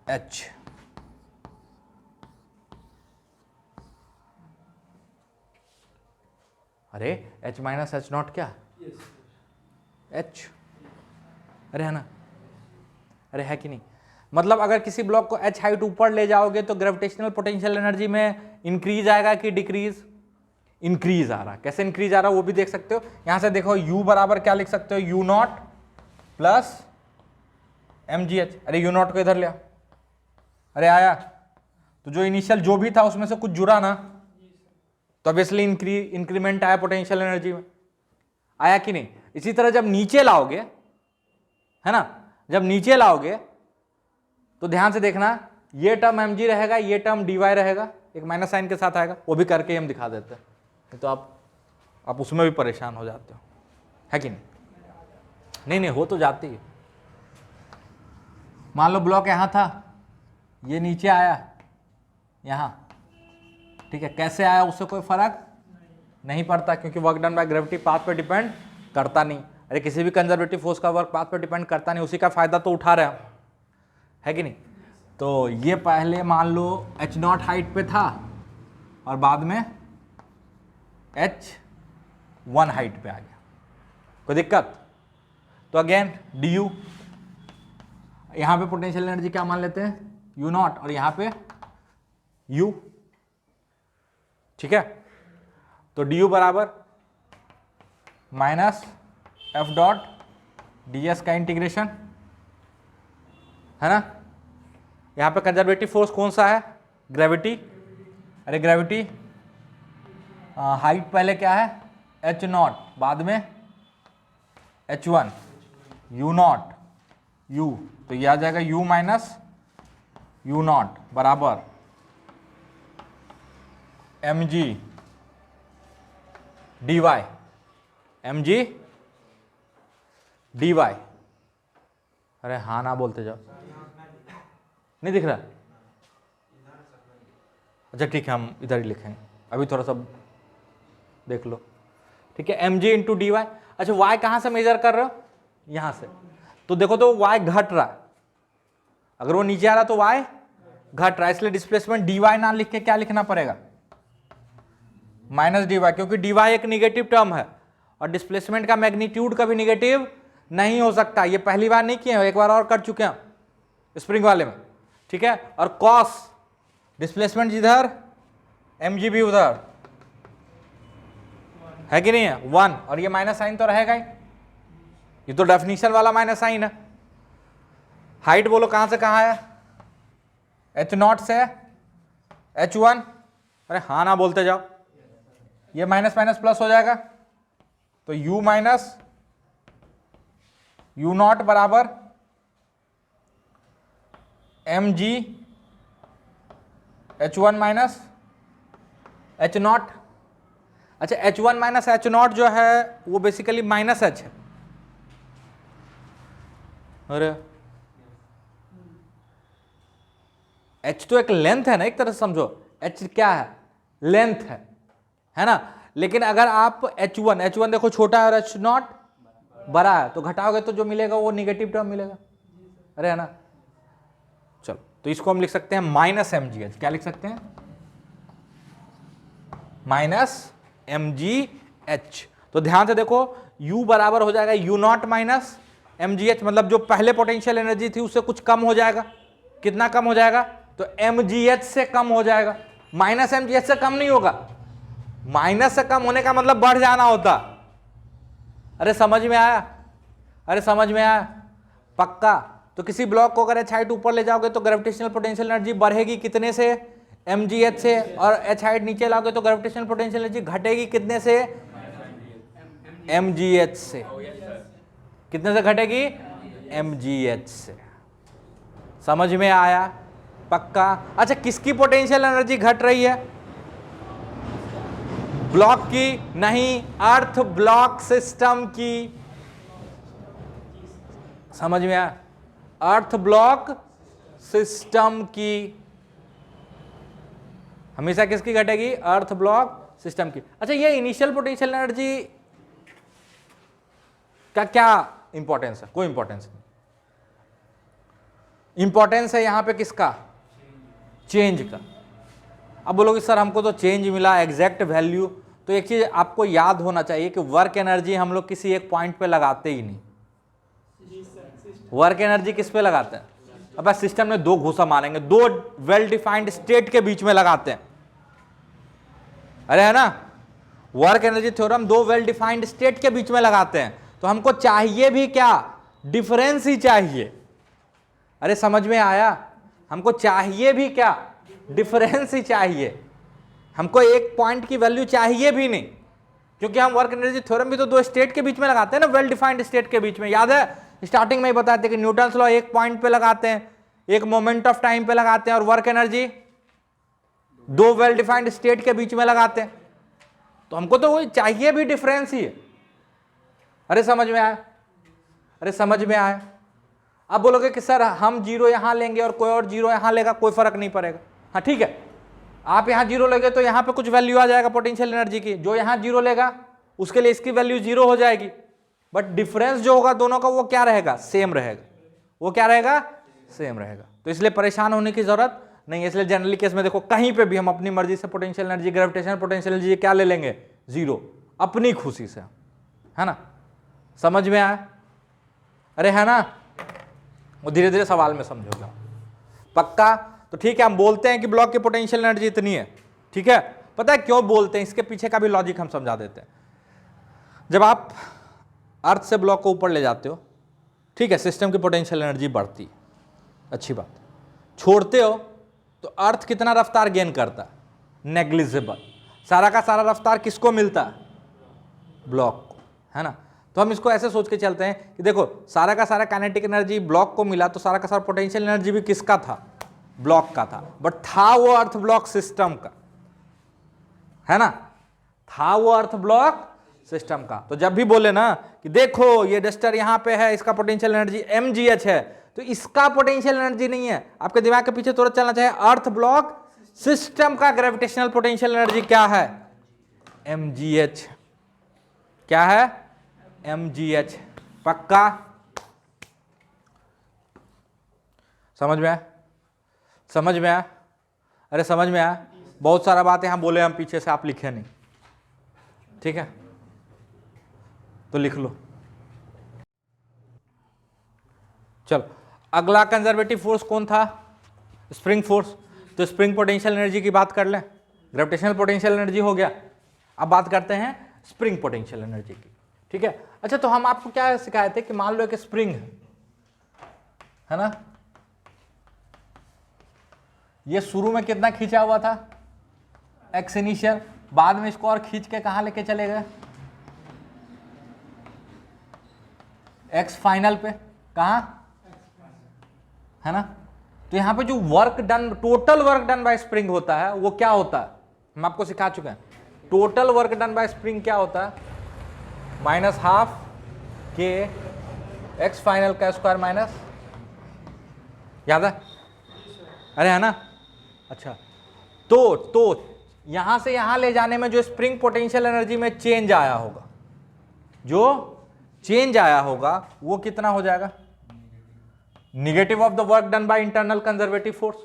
h। अरे h माइनस h0 क्या? h, अरे है ना, अरे है कि नहीं? मतलब अगर किसी ब्लॉक को h हाइट ऊपर ले जाओगे तो ग्रेविटेशनल पोटेंशियल एनर्जी में इंक्रीज आएगा कि डिक्रीज? इंक्रीज आ रहा है। कैसे इंक्रीज आ रहा है वो भी देख सकते हो, यहां से देखो u बराबर क्या लिख सकते हो? u0 plus mgh। अरे u0 को इधर ले आओ, अरे आया, तो जो इनिशियल जो भी था उसमें से कुछ जुड़ा ना, तो ऑब्वियसली इंक्रीमेंट आया पोटेंशियल एनर्जी में, आया कि नहीं? इसी तरह जब नीचे लाओगे, है ना, जब नीचे लाओगे तो ध्यान से देखना, ये टर्म mg रहेगा, ये टर्म dy रहेगा, एक माइनस साइन के साथ आएगा, वो भी करके हम दिखा देते हैं, तो आप उसमें भी परेशान हो जाते हो, है कि नहीं? नहीं हो तो जाती है। मान लो ब्लॉक यहां था, ये नीचे आया यहां, ठीक है, कैसे आया उससे कोई फर्क नहीं पड़ता, क्योंकि work done by gravity path पे डिपेंड करता नहीं। अरे किसी भी कंजर्वेटिव फोर्स का वर्क पाथ पे डिपेंड करता नहीं, उसी का फायदा तो उठा रहे हैं, है कि नहीं? तो ये पहले मान लो h0 हाइट पे था और बाद में h1 हाइट पे आ गया, कोई दिक्कत? तो अगेन du, यहां पे पोटेंशियल एनर्जी क्या मान लेते हैं? u0, और यहां पे u, ठीक है, तो du बराबर minus F dot D S का इंटीग्रेशन, है ना, यहां पे कंजर्वेटिव फोर्स कौन सा है? ग्रेविटी। अरे ग्रेविटी हाइट पहले क्या है? h0, बाद में h1, u0 u, तो ये आ जाएगा u माइनस u0 बराबर mg D Y, M G D Y. अरे हाँ ना बोलते जाओ, नहीं दिख रहा? अच्छा ठीक है, हम इधर ही लिखेंगे, अभी थोड़ा सा देख लो। ठीक है, M G into D Y. अच्छा वाई कहाँ से मेजर कर रहे हो? यहाँ से। तो देखो तो वाई घट रहा है, अगर वो नीचे आ रहा तो वाई घट रहा है, इसलिए डिस्प्लेसमेंट डी वाई ना लिख के क्या लिखना पड़ेगा? माइनस डी वाई, क्योंकि डी वाई एक निगेटिव टर्म है और डिस्प्लेसमेंट का मैग्नीट्यूड कभी निगेटिव नहीं हो सकता। ये पहली बार नहीं किए, एक बार और कर चुके हैं स्प्रिंग वाले में। ठीक है, और कॉस डिस्प्लेसमेंट जिधर एम जी भी उधर है कि नहीं है? 1, और ये माइनस साइन तो रहेगा ही, ये तो डेफिनेशन वाला माइनस साइन है। हाइट बोलो कहां से कहां है? H0 से H1। अरे हाँ ना बोलते जाओ, ये माइनस माइनस प्लस हो जाएगा, तो U माइनस U0 बराबर mg H1 माइनस H0। अच्छा H1 माइनस H0 जो है वो बेसिकली माइनस H है। अरे H तो एक लेंथ है ना, एक तरह से समझो, H क्या है? लेंथ है ना। लेकिन अगर आप H1 देखो छोटा है और H0 बड़ा है, तो घटाओगे तो जो मिलेगा वो निगेटिव टर्म मिलेगा। अरे है ना। चलो तो इसको हम लिख सकते हैं माइनस एम जी एच। क्या लिख सकते हैं? Minus M G H. तो ध्यान से देखो, U बराबर हो जाएगा U0 minus M G H, मतलब जो पहले पोटेंशियल एनर्जी थी उससे कुछ कम हो जाएगा। कितना कम हो जाएगा? तो एम जी एच से कम हो जाएगा, माइनस एम जी एच से कम नहीं होगा। माइनस से कम होने का मतलब बढ़ जाना होता। अरे समझ में आया? अरे समझ में आया? पक्का। तो किसी ब्लॉक को अगर एच हाइट ऊपर ले जाओगे तो ग्रेविटेशनल पोटेंशियल एनर्जी बढ़ेगी कितने से? एम जी एच से। और एच हाइट नीचे लाओगे तो ग्रेविटेशनल पोटेंशियल एनर्जी घटेगी कितने से? एम जी एच से। कितने से घटेगी? एम जी एच से। समझ में आया? पक्का। अच्छा किसकी पोटेंशियल एनर्जी घट रही है? ब्लॉक की नहीं, अर्थ ब्लॉक सिस्टम की। समझ में आया? अर्थ ब्लॉक सिस्टम की। हमेशा किसकी घटेगी? अर्थ ब्लॉक सिस्टम की। अच्छा ये इनिशियल पोटेंशियल एनर्जी का क्या इंपॉर्टेंस है? कोई इंपॉर्टेंस नहीं। इंपॉर्टेंस है यहां पे किसका? चेंज का। अब बोलोगे सर हमको तो चेंज मिला एग्जैक्ट वैल्यू, तो एक चीज आपको याद होना चाहिए कि वर्क एनर्जी हम लोग किसी एक पॉइंट पे लगाते ही नहीं। वर्क एनर्जी किस पे लगाते हैं? अब सिस्टम में दो घुसा मारेंगे, दो वेल डिफाइंड स्टेट के बीच में लगाते हैं। अरे है ना, वर्क एनर्जी थ्योरम दो वेल डिफाइंड स्टेट के बीच में लगाते हैं। तो हमको चाहिए भी क्या? डिफरेंस ही चाहिए। अरे समझ में आया? हमको चाहिए भी क्या? डिफरेंस ही चाहिए। हमको एक पॉइंट की वैल्यू चाहिए भी नहीं, क्योंकि हम वर्क एनर्जी थ्योरम भी तो दो स्टेट के बीच में लगाते हैं ना, वेल डिफाइंड स्टेट के बीच में। याद है स्टार्टिंग में ही बताते कि न्यूटन्स लॉ एक पॉइंट पे लगाते हैं, एक मोमेंट ऑफ टाइम पे लगाते हैं, और वर्क एनर्जी दो वेल डिफाइंड स्टेट के बीच में लगाते हैं। तो हमको तो वही चाहिए भी डिफरेंस ही है। अरे समझ में आया? अरे समझ में आया? अब बोलोगे कि सर हम जीरो यहां लेंगे और कोई और जीरो यहां लेगा, कोई फर्क नहीं पड़ेगा। हाँ ठीक है, आप यहां जीरो लेंगे तो यहां पे कुछ वैल्यू आ जाएगा पोटेंशियल एनर्जी की, जो यहां जीरो लेगा उसके लिए इसकी वैल्यू जीरो हो जाएगी। बट डिफरेंस जो होगा दोनों का वो क्या रहेगा? सेम रहेगा। वो क्या रहेगा? सेम रहेगा। तो इसलिए परेशान होने की जरूरत नहीं है। इसलिए जनरली केस में देखो कहीं पे भी हम अपनी मर्जी से potential energy, gravitational potential energy क्या ले लेंगे? जीरो, अपनी खुशी से, है ना। समझ में आया? अरे है ना। वो धीरे धीरे सवाल में समझोगे पक्का। तो ठीक है, हम बोलते हैं कि ब्लॉक की पोटेंशियल एनर्जी इतनी है, ठीक है। पता है क्यों बोलते हैं? इसके पीछे का भी लॉजिक हम समझा देते हैं। जब आप अर्थ से ब्लॉक को ऊपर ले जाते हो, ठीक है, सिस्टम की पोटेंशियल एनर्जी बढ़ती, अच्छी बात। छोड़ते हो तो अर्थ कितना रफ्तार गेन करता है? नेग्लिजिबल। सारा का सारा रफ्तार किसको मिलता है? ब्लॉक को, है ना। तो हम इसको ऐसे सोच के चलते हैं कि देखो सारा का सारा काइनेटिक एनर्जी ब्लॉक को मिला, तो सारा का सारा पोटेंशियल एनर्जी भी किसका था? ब्लॉक का था। बट था वो अर्थ ब्लॉक सिस्टम का, है ना। था वो अर्थ ब्लॉक सिस्टम का। तो जब भी बोले ना कि देखो ये डस्टर यहां पे है, इसका पोटेंशियल एनर्जी mgh है, तो इसका पोटेंशियल एनर्जी नहीं है, आपके दिमाग के पीछे थोड़ा चलना चाहिए। अर्थ ब्लॉक सिस्टम का ग्रेविटेशनल पोटेंशियल एनर्जी क्या है? mgh। क्या है? mgh। पक्का समझ में आया? समझ में आया? अरे समझ में आया? बहुत सारा बात यहां बोले हम पीछे से, आप लिखे नहीं, ठीक है? तो लिख लो। चलो अगला कंजर्वेटिव फोर्स कौन था? Spring force. तो स्प्रिंग पोटेंशियल एनर्जी की बात कर लें, ग्रेविटेशनल पोटेंशियल एनर्जी हो गया। अब बात करते हैं स्प्रिंग पोटेंशियल एनर्जी की, ठीक है? अच्छा, तो हम आपको क्या सिखाए थे कि मान लो एक स्प्रिंग है ना, ये शुरू में कितना खींचा हुआ था? एक्स इनिशियल, बाद में इसको और खींच के कहां लेके चले गए? एक्स फाइनल पे। कहां? है ना? तो यहां पे जो work done, total work done bye spring होता है वो क्या होता है? हम आपको सिखा चुके हैं। Total work done bye spring क्या होता है? Minus half k x final का स्क्वायर माइनस, याद है? अरे है ना? अच्छा, तो यहां से यहां ले जाने में जो स्प्रिंग पोटेंशियल एनर्जी में चेंज आया होगा, जो चेंज आया होगा वो कितना हो जाएगा? Negative of the work done by internal conservative force,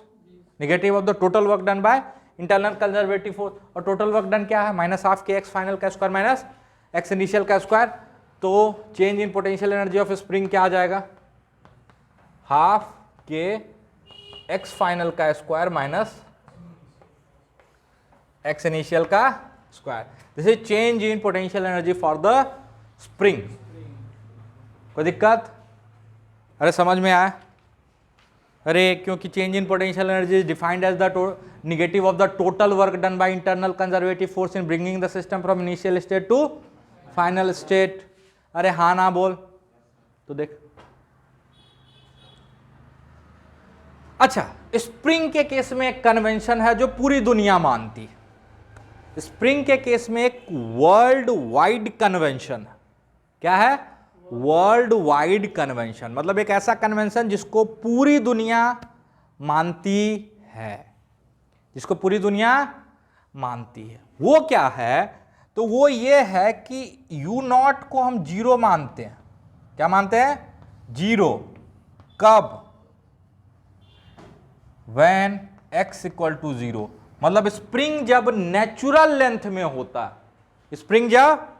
negative of the total work done by internal conservative force. और टोटल वर्क डन क्या है? Minus half k x final का स्क्वायर माइनस एक्स इनिशियल का square. तो change in potential energy of spring क्या आ जाएगा? Half k x final का स्क्वायर माइनस एक्स इनिशियल का square. This is change in potential energy for the spring. कोई दिक्कत? अरे समझ में आया? अरे क्योंकि change in potential energy is defined as the negative of the total work done by internal conservative force in bringing the system from initial state to final state. अरे हाँ ना बोल तो देख। अच्छा, स्प्रिंग के केस में एक कन्वेंशन है जो पूरी दुनिया मानती है। स्प्रिंग के केस में एक वर्ल्ड वाइड कन्वेंशन है। क्या है? वर्ल्ड वाइड कन्वेंशन, मतलब एक ऐसा कन्वेंशन जिसको पूरी दुनिया मानती है, जिसको पूरी दुनिया मानती है। वो क्या है? तो वो ये है कि U नॉट को हम जीरो मानते हैं। क्या मानते हैं? जीरो। कब? when x equal to zero, मतलब स्प्रिंग जब नेचुरल लेंथ में होता है, स्प्रिंग जब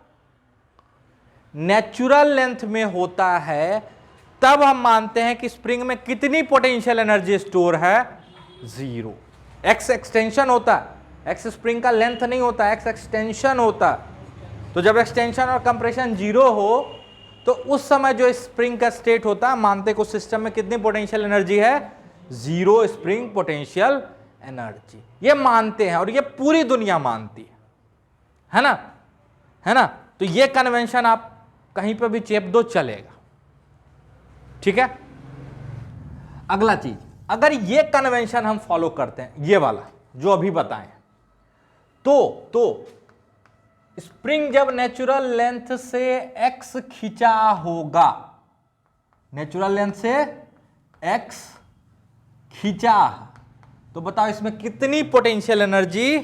नेचुरल लेंथ में होता है तब हम मानते हैं कि स्प्रिंग में कितनी पोटेंशियल एनर्जी स्टोर है? जीरो। एक्स एक्सटेंशन होता है, एक्स स्प्रिंग का लेंथ नहीं होता, एक्स एक्सटेंशन होता है। तो जब एक्सटेंशन और कंप्रेशन जीरो हो तो उस समय जो स्प्रिंग का स्टेट होता है, मानते को सिस्टम में कितनी पोटेंशियल एनर्जी है? Zero spring potential energy. ये मानते हैं और ये पूरी दुनिया मानती है ना? है ना? तो ये कन्वेंशन आप कहीं पर भी चेप दो, चलेगा, ठीक है? अगला चीज, अगर ये कन्वेंशन हम फॉलो करते हैं, ये वाला जो अभी बताएं, तो स्प्रिंग जब नेचुरल लेंथ से x खींचा होगा, नेचुरल लेंथ से x खींचा, तो बताओ इसमें कितनी पोटेंशियल एनर्जी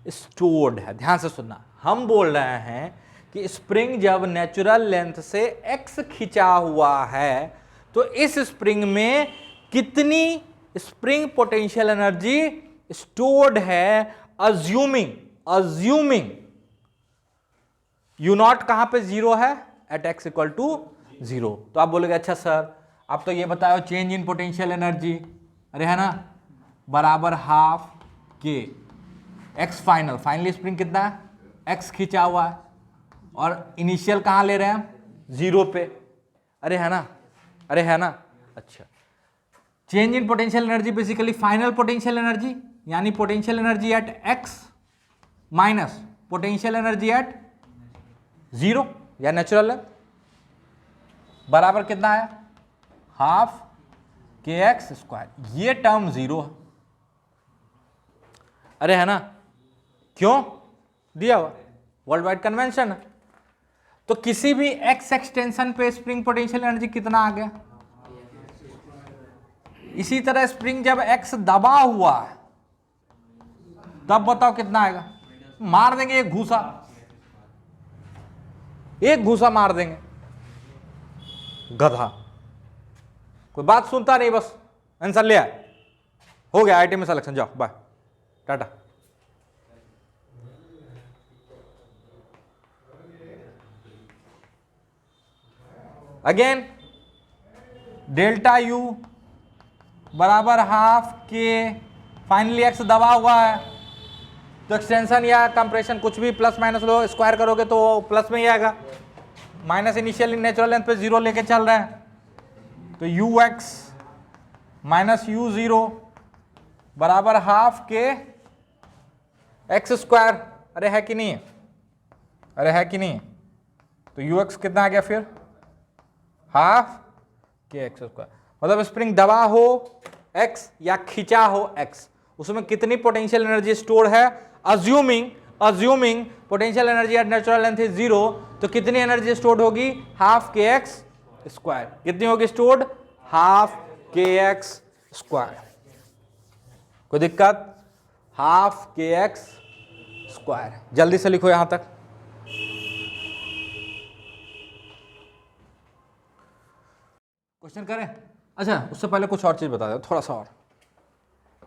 स्टोर्ड है? ध्यान से सुनना, हम बोल रहे हैं कि स्प्रिंग जब नेचुरल लेंथ से x खींचा हुआ है तो इस स्प्रिंग में कितनी स्प्रिंग पोटेंशियल एनर्जी स्टोर्ड है? अज्यूमिंग U नॉट कहां पे जीरो है? At x equal to zero. तो आप बोलोगे अच्छा सर आप तो ये बताओ चेंज इन पोटेंशियल एनर्जी, अरे है ना, बराबर half k x final, finally spring कितना है? एक्स खींचा हुआ है और इनिशियल कहां ले रहे हैं हम? जीरो पे। अरे है ना, अरे है ना। अच्छा, change in potential energy basically final potential energy, यानी potential energy at x minus potential energy at zero या नेचुरल है, बराबर कितना है? Half k x square. ये टर्म जीरो है। अरे है ना, क्यों? दिया हुआ वर्ल्ड वाइड कन्वेंशन है। तो किसी भी एक्स एक्सटेंशन पे स्प्रिंग पोटेंशियल एनर्जी कितना आ गया। इसी तरह स्प्रिंग जब एक्स दबा हुआ है तब बताओ कितना आएगा। मार देंगे एक घूसा मार देंगे, गधा कोई बात सुनता नहीं, बस आंसर ले आए, हो गया आईटी में सिलेक्शन, जाओ bye tata. Again delta U बराबर हाफ के, फाइनली एक्स दबा हुआ है तो एक्सटेंशन या कंप्रेशन कुछ भी प्लस माइनस लो, स्क्वायर करोगे तो प्लस में ही आएगा। माइनस इनिशियल नेचुरल लेंथ पे जीरो लेके चल रहे हैं तो you x minus you zero बराबर हाफ के एक्स स्क्वायर। अरे है कि नहीं है, अरे है कि नहीं, तो यू एक्स कितना आ गया फिर हाफ के एक्स स्क्वायर। मतलब स्प्रिंग दबा हो एक्स या खिंचा हो एक्स, उसमें कितनी पोटेंशियल एनर्जी स्टोर है। Assuming potential energy eight natural length is zero, तो कितनी एनर्जी स्टोर्ड होगी हाफ के एक्स स्क्वायर। कितनी होगी stored half k x square. कोई दिक्कत, हाफ के एक्स स्क्वायर। जल्दी से लिखो यहां तक। क्वेश्चन करें। अच्छा उससे पहले कुछ और चीज बता दो थोड़ा सा और,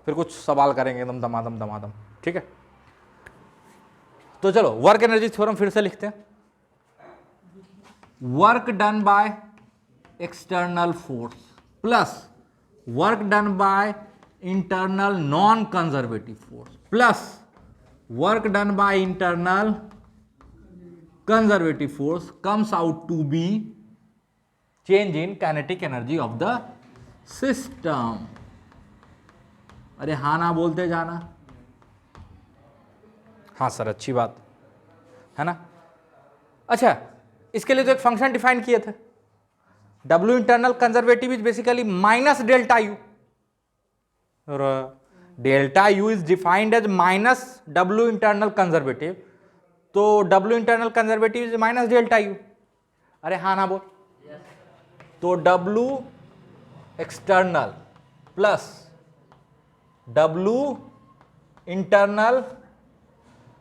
फिर कुछ सवाल करेंगे एकदम दमादम, ठीक है। तो चलो वर्क एनर्जी थ्योरम फिर से लिखते हैं। Work done by external force plus work done by internal non conservative force plus work done by internal conservative force comes out to be change in kinetic energy of the system. अरे हाँ ना बोलते जाना। हाँ sir अच्छी बात है ना। अच्छा इसके लिए तो एक फंक्शन डिफाइन किए थे, W internal conservative is basically minus delta U. Delta U is defined as minus W internal conservative, तो W internal conservative is minus delta U. अरे हाँ ना बोल। तो W external plus W internal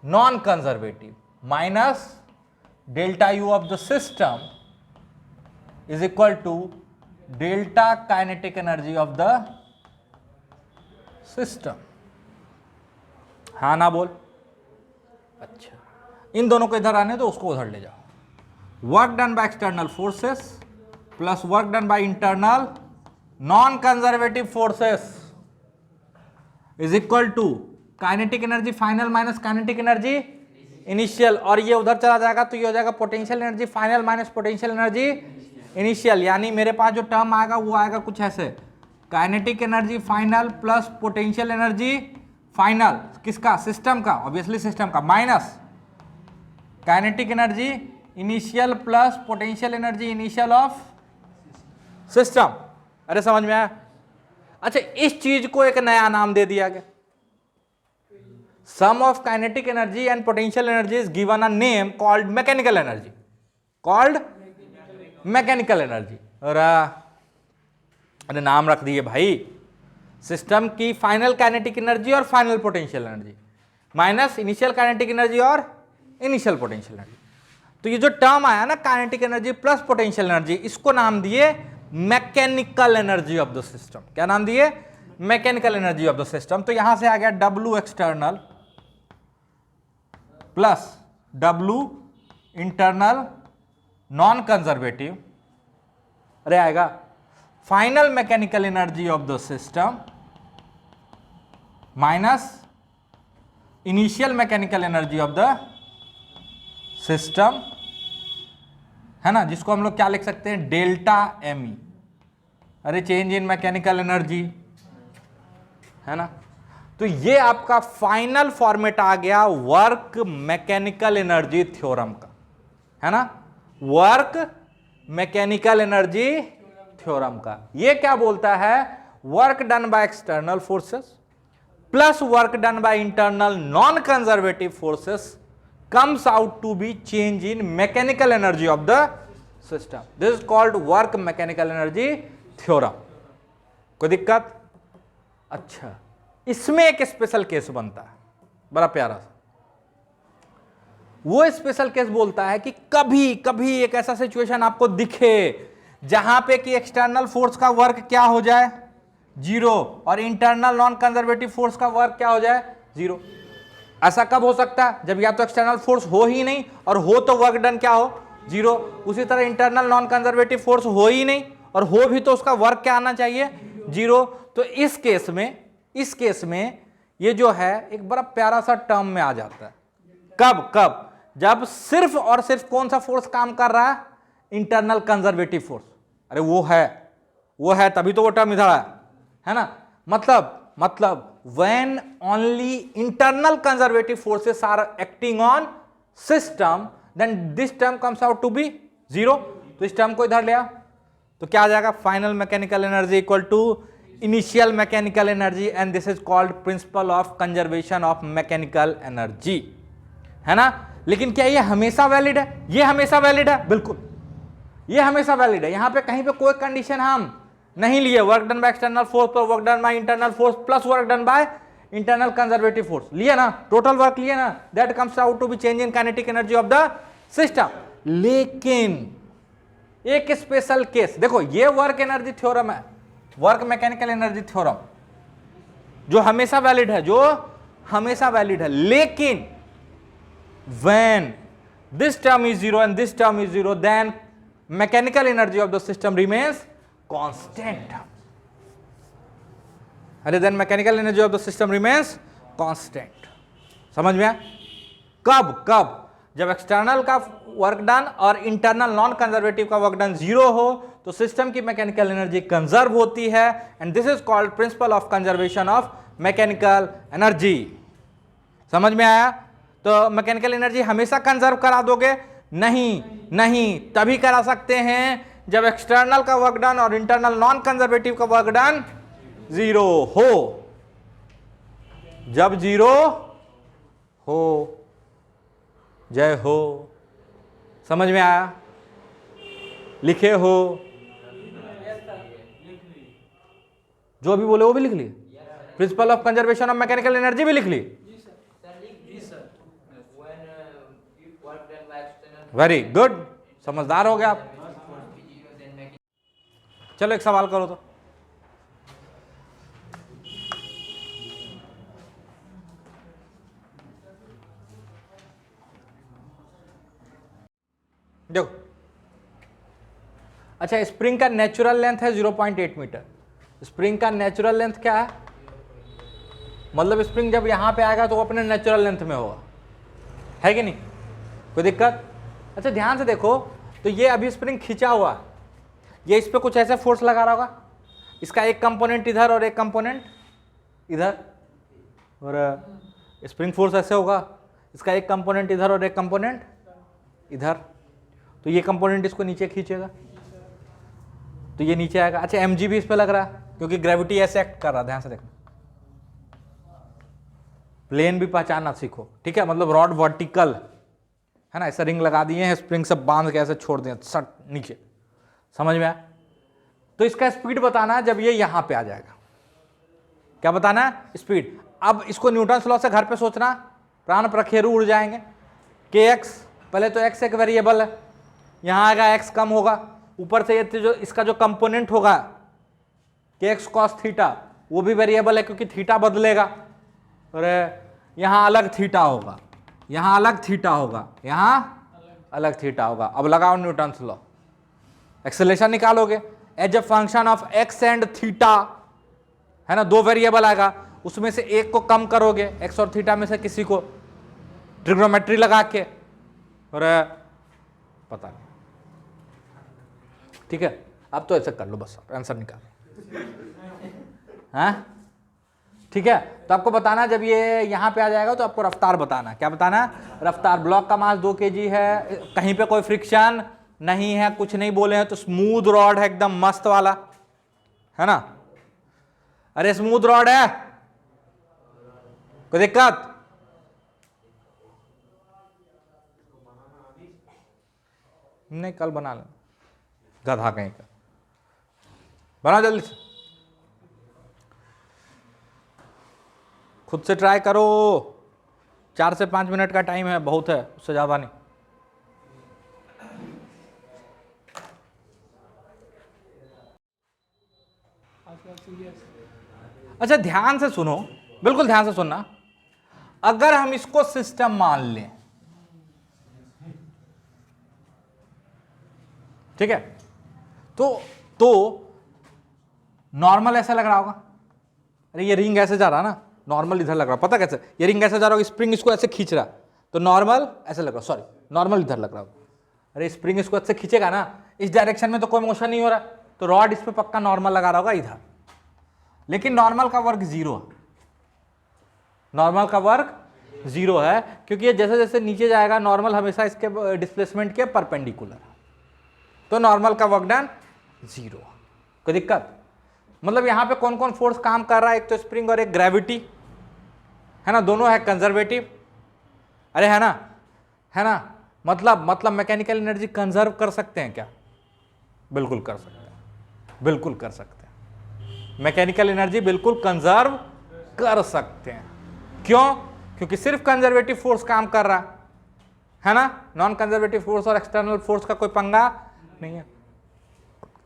non conservative minus delta U of the system is equal to delta kinetic energy of the system. हाँ ना बोल। अच्छा इन दोनों को इधर आने दो, उसको उधर ले जाओ। Work done by external forces plus work done by internal non conservative forces is equal to kinetic energy final minus kinetic energy initial, और ये उधर चला जाएगा तो ये हो जाएगा potential energy final minus potential energy initial. यानी मेरे पास जो टर्म आएगा वो आएगा कुछ ऐसे, kinetic energy final plus potential energy final किसका, सिस्टम का, ऑब्वियसली सिस्टम का, minus kinetic energy initial plus potential energy initial of system. अरे समझ में आया। अच्छा इस चीज को एक नया नाम दे दिया गया, sum of kinetic energy and potential energy is given a name called mechanical energy, called mechanical energy। अरे नाम रख दिए भाई, सिस्टम की फाइनल काइनेटिक एनर्जी और final potential energy minus initial kinetic energy और इनिशियल पोटेंशियल एनर्जी। तो ये जो टर्म आया ना kinetic energy plus potential energy, इसको नाम दिए mechanical energy of the system. क्या नाम दिए, mechanical energy of the system. तो यहां से आ गया W external plus W internal non conservative, अरे आएगा final mechanical energy of the system minus initial mechanical energy of the system, है ना, जिसको हम लोग क्या लिख सकते हैं, डेल्टा ME। अरे चेंज इन मैकेनिकल एनर्जी, है ना। तो ये आपका फाइनल फॉर्मेट आ गया वर्क मैकेनिकल एनर्जी थ्योरम का, है ना, वर्क मैकेनिकल एनर्जी थ्योरम का। ये क्या बोलता है, work done by external forces plus work done by internal non conservative forces comes out to be change in mechanical energy of the system. This is called work mechanical energy theorem. कोई दिक्कत? अच्छा, इसमें एक special case बनता है, बड़ा प्यारा सा। वो स्पेशल केस बोलता है कि कभी कभी एक ऐसा सिचुएशन आपको दिखे जहां पे कि एक्सटर्नल फोर्स का वर्क क्या हो जाए, जीरो, और इंटरनल नॉन कंजर्वेटिव फोर्स का वर्क क्या हो जाए, जीरो। ऐसा कब हो सकता है? जब या तो एक्सटर्नल फोर्स हो ही नहीं, और हो तो वर्क डन क्या हो, जीरो। उसी तरह इंटरनल नॉन कंजर्वेटिव फोर्स हो ही नहीं, और हो भी तो उसका वर्क क्या आना चाहिए, जीरो। तो इस केस में ये जो है एक बड़ा प्यारा सा टर्म में आ जाता है। कब? जब सिर्फ और सिर्फ कौन सा फोर्स काम कर रहा है, इंटरनल कंजर्वेटिव फोर्स। अरे वो है तभी तो वो टर्म इधर है ना। मतलब when only internal conservative forces are acting on system, then this term comes out to be zero. तो इस टर्म को इधर ले आओ तो क्या आ जाएगा, final mechanical energy equal to initial mechanical energy, and this is called principle of conservation of mechanical energy, है ना। लेकिन क्या ये हमेशा वैलिड है? ये हमेशा वैलिड है, बिल्कुल ये हमेशा वैलिड है। यहां पे कहीं पे कोई कंडीशन हम नहीं लिए, work done by external force पर work done by internal force plus work done by internal conservative force लिए ना, टोटल वर्क लिए ना, that comes out to be change in kinetic energy of the system. लेकिन एक special case देखो, ये work energy theorem है, work mechanical energy theorem जो हमेशा वैलिड है, लेकिन when this term is zero and this term is zero, then mechanical energy of the system remains constant. Then mechanical energy of the system remains constant. समझ में आया? कब? जब external का वर्क डन और इंटरनल नॉन कंजर्वेटिव का work done zero हो तो सिस्टम की मैकेनिकल एनर्जी कंजर्व होती है, and this is called principle of conservation of mechanical energy. समझ में आया? तो मैकेनिकल एनर्जी हमेशा कंजर्व करा दोगे? नहीं, तभी करा सकते हैं जब एक्सटर्नल का वर्क डन और इंटरनल नॉन कंजर्वेटिव का वर्क डन जीरो हो। जब जीरो हो, जय हो। समझ में आया? लिखे हो? जो भी बोले वो भी लिख लिए। Principal of conservation of mechanical energy भी लिख लिए। वेरी गुड, समझदार हो गया आप। चलो एक सवाल करो तो। देखो, अच्छा, स्प्रिंग का नेचुरल लेंथ है 0.8 मीटर। स्प्रिंग का नेचुरल लेंथ क्या है? मतलब स्प्रिंग जब यहां पे आएगा तो वो अपने नेचुरल लेंथ में होगा, है कि नहीं? कोई दिक्कत? अच्छा ध्यान से देखो, तो ये अभी स्प्रिंग खींचा हुआ, ये इस पे कुछ ऐसे फोर्स लगा रहा होगा, इसका एक कंपोनेंट इधर और एक कंपोनेंट इधर, और स्प्रिंग फोर्स ऐसे होगा, इसका एक कंपोनेंट इधर और एक कंपोनेंट इधर, तो ये कंपोनेंट इसको नीचे खींचेगा तो ये नीचे आएगा। अच्छा mg भी इस पे लग रहा है क्योंकि ग्रेविटी ऐसे एक्ट कर रहा है। ध्यान से देखो, प्लेन भी पहचानना सीखो, ठीक है? मतलब रॉड वर्टिकल है ना, ऐसे रिंग लगा दिए हैं, स्प्रिंग से बांध के ऐसे छोड़ दिए सट नीचे। समझ में आया? तो इसका स्पीड बताना है जब ये यहां पे आ जाएगा। क्या बताना है? स्पीड। अब इसको न्यूटन लॉ से घर पे सोचना, प्राण प्रखेरु उड़ जाएंगे। kx, पहले तो x एक वेरिएबल है, यहां आएगा x कम होगा, ऊपर से ये जो इसका जो कंपोनेंट होगा kx cos थीटा वो भी वेरिएबल है क्योंकि थीटा बदलेगा, और यहां अलग थीटा होगा, यहां अलग थीटा होगा, यहां अलग थीटा होगा। अब लगाओ न्यूटन लॉ, एक्सेलरेशन निकालोगे as a function of x and theta, है ना, दो वेरिएबल आएगा, उसमें से एक को कम करोगे, x और थीटा में से किसी को, ट्रिग्नोमेट्री लगा के, और पता नहीं, ठीक है? अब तो ऐसे कर लो, बस आंसर निकालो, हाँ ठीक है? तो आपको बताना जब ये यहां पे आ जाएगा तो आपको रफ्तार बताना। क्या बताना? रफ्तार। ब्लॉक का मास 2 kg है, कहीं पे कोई फ्रिक्शन नहीं है, कुछ नहीं बोले हैं, तो स्मूथ रॉड है एकदम मस्त वाला, है ना? अरे स्मूथ रॉड है, कोई दिक्कत? नहीं कल बना लें, गधा कहीं का, बना जल्दी से, खुद से ट्राई करो। 4 से 5 मिनट का टाइम है, बहुत है, उससे ज़्यादा नहीं। अच्छा ध्यान से सुनो, बिल्कुल ध्यान से सुनना। अगर हम इसको सिस्टम मान लें, ठीक है, तो नॉर्मल ऐसा लग रहा होगा, अरे ये रिंग ऐसे जा रहा ना, नॉर्मल इधर लग रहा, पता कैसे, ये रिंग ऐसे जा रहा होगा, स्प्रिंग इसको ऐसे खींच रहा, तो नॉर्मल ऐसे लग रहा, सॉरी नॉर्मल इधर लग रहा होगा। अरे स्प्रिंग इसको ऐसे खींचेगा ना, इस डायरेक्शन में तो कोई मोशन नहीं हो रहा, तो रॉड इस पे पक्का नॉर्मल लगा रहा होगा इधर, लेकिन नॉर्मल का वर्क 0 है, नॉर्मल का वर्क 0 है, क्योंकि ये जैसे जैसे नीचे जाएगा नॉर्मल हमेशा इसके डिस्प्लेसमेंट के परपेंडिकुलर है, तो नॉर्मल का वर्क डन 0। कोई दिक्कत? मतलब यहाँ पे कौन कौन फोर्स काम कर रहा है, एक तो स्प्रिंग और एक ग्रेविटी, है ना, दोनों है कंजर्वेटिव, अरे है ना, मतलब मैकेनिकल एनर्जी कंजर्व कर सकते हैं क्या? बिल्कुल कर सकते हैं, बिल्कुल कर सकते हैं, मैकेनिकल एनर्जी बिल्कुल कंजर्व कर सकते हैं। क्यों? क्योंकि सिर्फ कंजर्वेटिव फोर्स काम कर रहा है ना, नॉन कंजर्वेटिव फोर्स और एक्सटर्नल फोर्स का कोई पंगा नहीं है।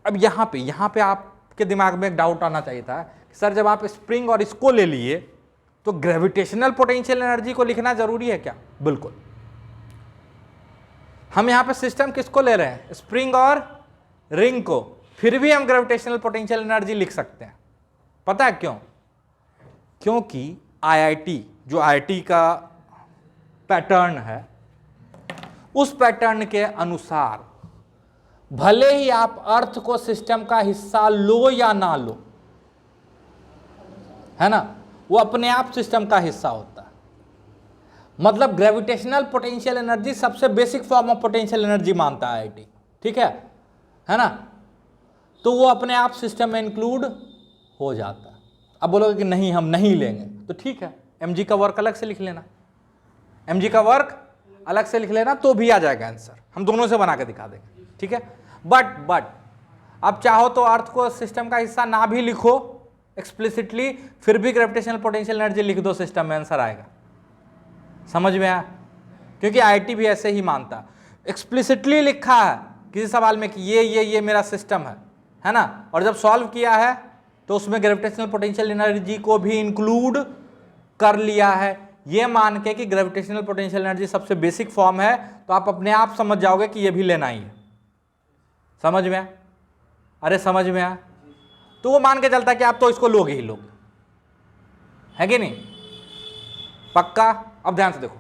अब यहाँ पे आपके दिमाग में एक डाउट आना चाहिए था कि सर जब आप स्प्रिंग और इसको ले लिए तो ग्रेविटेशनल पोटेंशियल एनर्जी को लिखना जरूरी है क्या? बिल्कुल। हम यहाँ पे सिस्टम किसको ले रहे हैं, स्प्रिंग और रिंग को, फिर भी हम ग्रेविटेशनल पोटेंशियल एनर्जी लिख सकते हैं। पता है क्यों? क्योंकि आईआईटी, जो आईआईटी का पैटर्न है, उस पैटर्न के अनुसार भले ही आप अर्थ को सिस्टम का हिस्सा लो या ना लो, है ना, वो अपने आप सिस्टम का हिस्सा होता है। मतलब ग्रेविटेशनल पोटेंशियल एनर्जी सबसे basic form of potential energy मानता है आईआईटी, ठीक है ना, तो वो अपने आप सिस्टम में इंक्लूड हो जाता है। अब बोलोगे कि नहीं हम नहीं लेंगे, तो ठीक है, एमजी का वर्क अलग से लिख लेना, एमजी का वर्क अलग से लिख लेना तो भी आ जाएगा आंसर, हम दोनों से बना के दिखा देंगे, ठीक है। बट अब चाहो तो अर्थ को सिस्टम का हिस्सा ना भी लिखो एक्सप्लिसिटली, फिर भी ग्रेविटेशनल पोटेंशियल एनर्जी लिख दो, सिस्टम में आंसर आएगा। समझ में आया? क्योंकि आईआईटी भी ऐसे ही मानता, एक्सप्लिसिटली लिखा है किसी सवाल में कि ये मेरा सिस्टम है ना, और जब सॉल्व किया है तो उसमें ग्रेविटेशनल पोटेंशियल एनर्जी को भी इंक्लूड कर लिया है, ये मान के कि ग्रेविटेशनल पोटेंशियल एनर्जी सबसे बेसिक फॉर्म है, तो आप अपने आप समझ जाओगे कि ये भी लेना ही है। समझ में आया? अरे समझ में आया? तो वो मान के चलता है कि आप तो इसको लोगे ही लोगे, है कि नहीं? पक्का? अब ध्यान से देखो,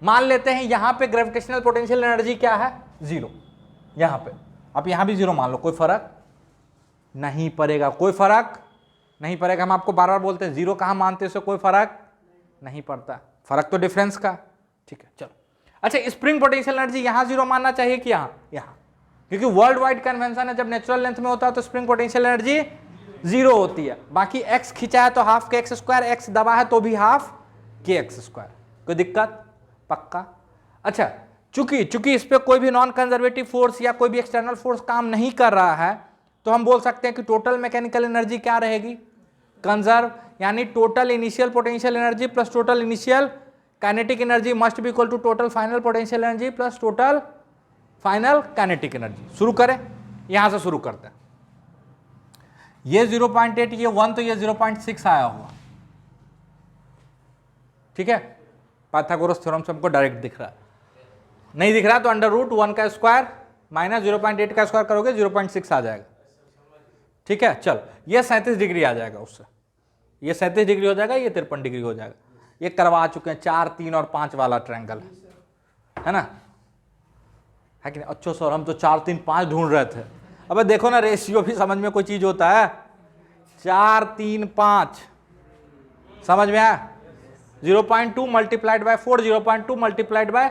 मान लेते हैं यहां पे ग्रेविटेशनल पोटेंशियल एनर्जी क्या है, 0, यहां पे, आप यहां भी 0 मान लो, कोई फर्क नहीं पड़ेगा, कोई फर्क नहीं पड़ेगा। हम आपको बार बार बोलते हैं 0 कहां मानते हो, कोई फर्क नहीं पड़ता, फर्क तो डिफरेंस का, ठीक है। चलो अच्छा, स्प्रिंग पोटेंशियल एनर्जी यहां 0 मानना चाहिए कि यहां, क्योंकि वर्ल्ड वाइड कन्वेंशन है जब नेचुरल लेंथ में होता है तो स्प्रिंग पोटेंशियल एनर्जी 0 होती है, बाकी x खींचा है तो half k x square, x दबा है तो भी हाफ के एक्स स्क्वायर। कोई दिक्कत? पक्का? अच्छा, चूंकि इस पे कोई भी नॉन कंजर्वेटिव फोर्स या कोई भी एक्सटर्नल फोर्स काम नहीं कर रहा है, तो हम बोल सकते हैं कि टोटल मैकेनिकल एनर्जी क्या रहेगी, कंजर्व, यानी total initial potential energy plus total initial kinetic energy must be equal to total final potential energy plus total final kinetic energy. शुरू करें, यहां से शुरू करते हैं। ये 0.8, ये 1, तो ये 0.6 आया हुआ, ठीक है। पाइथागोरस थ्योरम से हमको डायरेक्ट दिख रहा है, नहीं दिख रहा तो √1 का स्क्वायर माइनस 0.8 का स्क्वायर करोगे 0.6 आ जाएगा, ठीक है। चल, ये 37 डिग्री आ जाएगा, उससे ये 37 डिग्री हो जाएगा, ये 53 डिग्री हो जाएगा। ये करवा चुके हैं 4, 3 और 5 वाला ट्रायंगल, है ना, है कि नहीं? अच्छा सर हम तो 4, 3, 5 ढूंढ रहे थे। अबे देखो ना, रेशियो भी समझ में कोई चीज होता है, 4, 3, 5 समझ में आया, 0.2 multiplied by 4, 0.2 multiplied by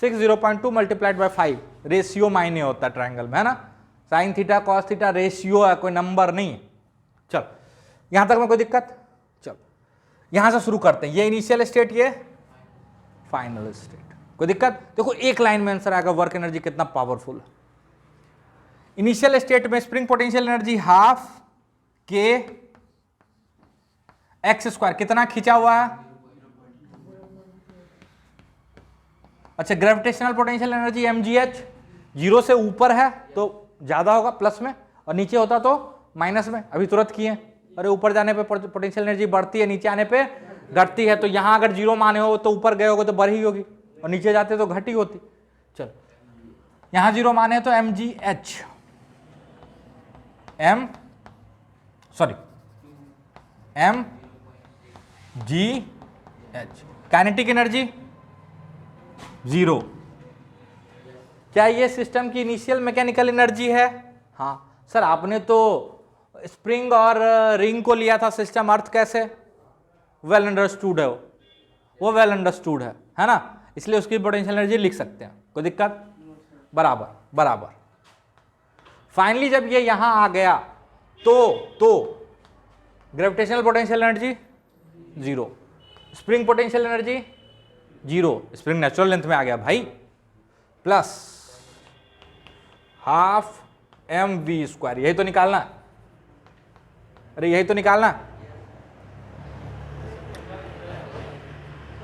6, 0.2 multiplied by 5, ratio मायने होता है ट्रायंगल में, है ना। Sine theta cos theta ratio है, कोई नंबर नहीं। चल यहां तक में कोई दिक्कत? चल यहां से शुरू करते हैं, ये इनिशियल स्टेट, ये फाइनल स्टेट, कोई दिक्कत? देखो एक लाइन में आंसर आएगा, वर्क एनर्जी कितना पावरफुल है, इनिशियल स्टेट में spring potential energy half k x square, कितना खींचा हुआ है? अच्छा, ग्रेविटेशनल पोटेंशियल एनर्जी mgh 0 से ऊपर है तो ज्यादा होगा प्लस में, और नीचे होता तो माइनस में। अभी तुरंत किए, अरे ऊपर जाने पे पोटेंशियल एनर्जी बढ़ती है, नीचे आने पे घटती है। तो यहां अगर 0 माने हो तो ऊपर गए होगे तो बढ़ी होगी, और नीचे जाते तो घटी होती। चलो यहां 0 माने तो mgh काइनेटिक एनर्जी 0। क्या ये सिस्टम की इनिशियल मैकेनिकल एनर्जी है? हाँ सर, आपने तो स्प्रिंग और रिंग को लिया था सिस्टम अर्थ, कैसे? वेल अंडरस्टूड है वो वेल अंडरस्टूड है ना, इसलिए उसकी पोटेंशियल एनर्जी लिख सकते हैं, कोई दिक्कत? बराबर बराबर। फाइनली जब ये यहां आ गया तो gravitational potential energy 0, spring potential energy 0, spring natural length में आ गया भाई, प्लस हाफ mv², यही तो निकालना। अरे यही तो निकालना।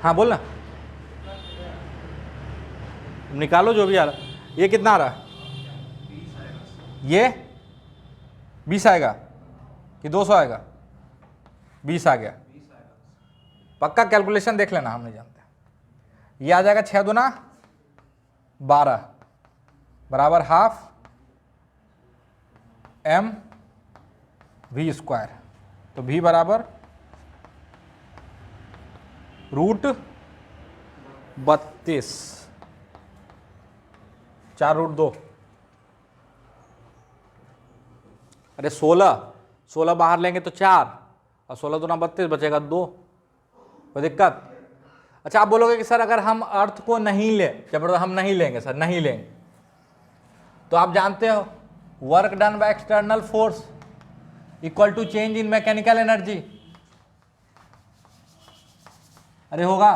हाँ बोलना, निकालो जो भी आ रहा। ये कितना आ रहा है? ये 20 आएगा कि 200 आएगा? 20 आ गया, पक्का कैलकुलेशन देख लेना, हम नहीं जानते। ये आ जाएगा 6 दूना 12 बराबर हाफ mv², तो v बराबर √32, 4√2। अरे 16 बाहर लेंगे तो 4, और 16 दूना 32 बचेगा 2, कोई दिक्कत? अच्छा, आप बोलोगे कि सर अगर हम अर्थ को नहीं ले, जबरदस्त हम नहीं लेंगे सर, नहीं लेंगे, तो आप जानते हो work done by external force equal to change in mechanical energy. अरे होगा?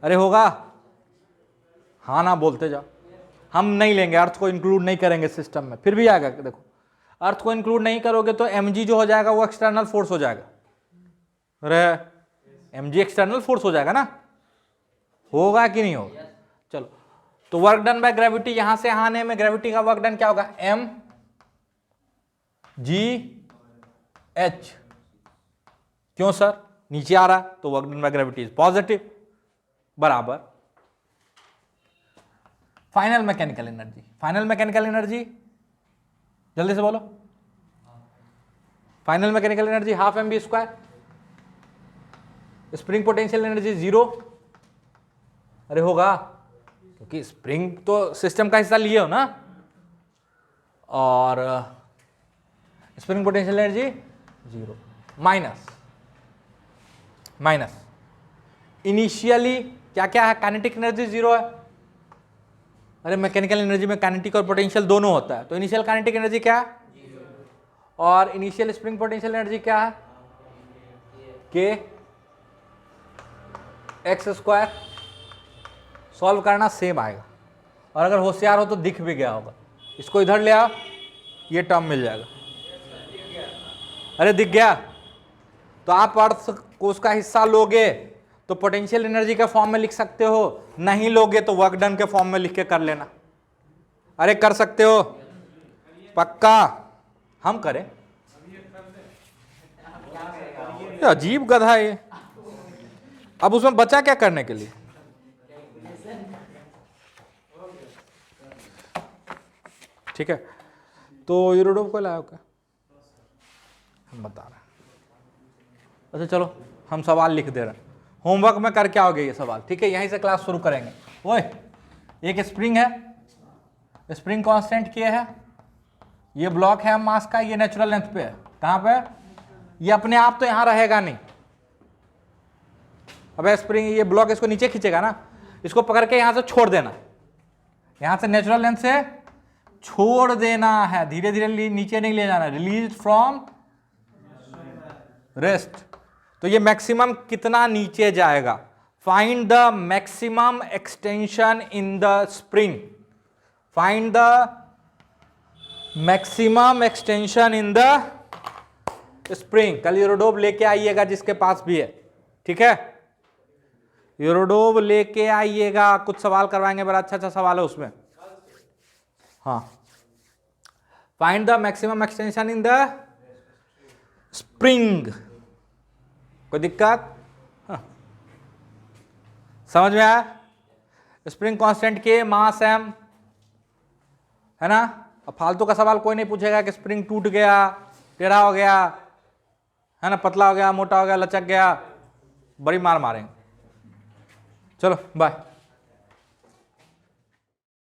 अरे होगा? हाँ ना बोलते जाओ। हम नहीं लेंगे, अर्थ को इंक्लूड नहीं करेंगे सिस्टम में, फिर भी आएगा। देखो, अर्थ को इंक्लूड नहीं करोगे तो mg जो हो जाएगा वो एक्सटर्नल फोर्स हो जाएगा। अरे mg एक्सटर्नल फोर्स हो जाएगा ना, होगा कि नहीं होगा? चलो, तो वर्क डन बाय ग्रेविटी, यहां से आने में ग्रेविटी का वर्क डन क्या होगा? mgh। क्यों सर? नीचे आ रहा तो work done by gravity is positive, बराबर final mechanical energy. Final mechanical energy जल्दी से बोलो। Final mechanical energy half mv², spring potential energy 0। अरे होगा, क्योंकि स्प्रिंग तो सिस्टम का हिस्सा लिए हो ना, और spring potential energy 0 minus initially क्या क्या है? काइनेटिक एनर्जी 0 है। अरे मैकेनिकल एनर्जी में काइनेटिक और पोटेंशियल दोनों होता है, तो इनिशियल काइनेटिक एनर्जी क्या है? और इनिशियल स्प्रिंग पोटेंशियल एनर्जी क्या है? के x²। सॉल्व करना सेम आएगा, और अगर होशियार हो तो दिख भी गया होगा। इसको इधर ले आओ, ये टर्म मिल जाएगा। अरे दिख गया? तो आप अर्थ को उसका हिस्सा लोगे तो पोटेंशियल एनर्जी के फॉर्म में लिख सकते हो, नहीं लोगे तो वर्क डन के फॉर्म में लिख के कर लेना। अरे कर सकते हो पक्का? हम करें? ये अजीब गधा है ये। अब उसमें बचा क्या करने के लिए? ठीक है, तो यूरोडोप को लाया क्या? हम बता रहे हैं। अच्छा चलो, हम सवाल लिख दे रहे हैं, होमवर्क में करके आओगे ये सवाल, ठीक है? यहीं से क्लास शुरू करेंगे। ओए, एक स्प्रिंग है, स्प्रिंग कांस्टेंट के है, ये ब्लॉक है मास का, ये नेचुरल लेंथ पे है। कहाँ पे? ये अपने आप तो यहाँ रहेगा नहीं। अब स्प्रिंग, ये ब्लॉक इसको नीचे खींचेगा ना, इसको पकड़ के यहाँ से छोड़ देना, यहाँ से नेचुरल लेंथ से छोड़ देना है, धीरे धीरे नीचे नहीं ले जाना। Release from rest. तो ये मैक्सिमम कितना नीचे जाएगा? Find the maximum extension in the spring, find the maximum extension in the spring. कल यूरोडोव लेके आइएगा जिसके पास भी है, ठीक है, यूरोडोव लेके आइएगा, कुछ सवाल करवाएंगे, बड़ा अच्छा अच्छा सवाल है उसमें। हाँ, find the maximum extension in the spring. कोई दिक्कत? हाँ। समझ में आया? स्प्रिंग कांस्टेंट के मास एम, है ना। अब फालतू का सवाल कोई नहीं पूछेगा कि स्प्रिंग टूट गया, टेढ़ा हो गया, है ना, पतला हो गया, मोटा हो गया, लचक गया, बड़ी मार मारेंगे। चलो बाय।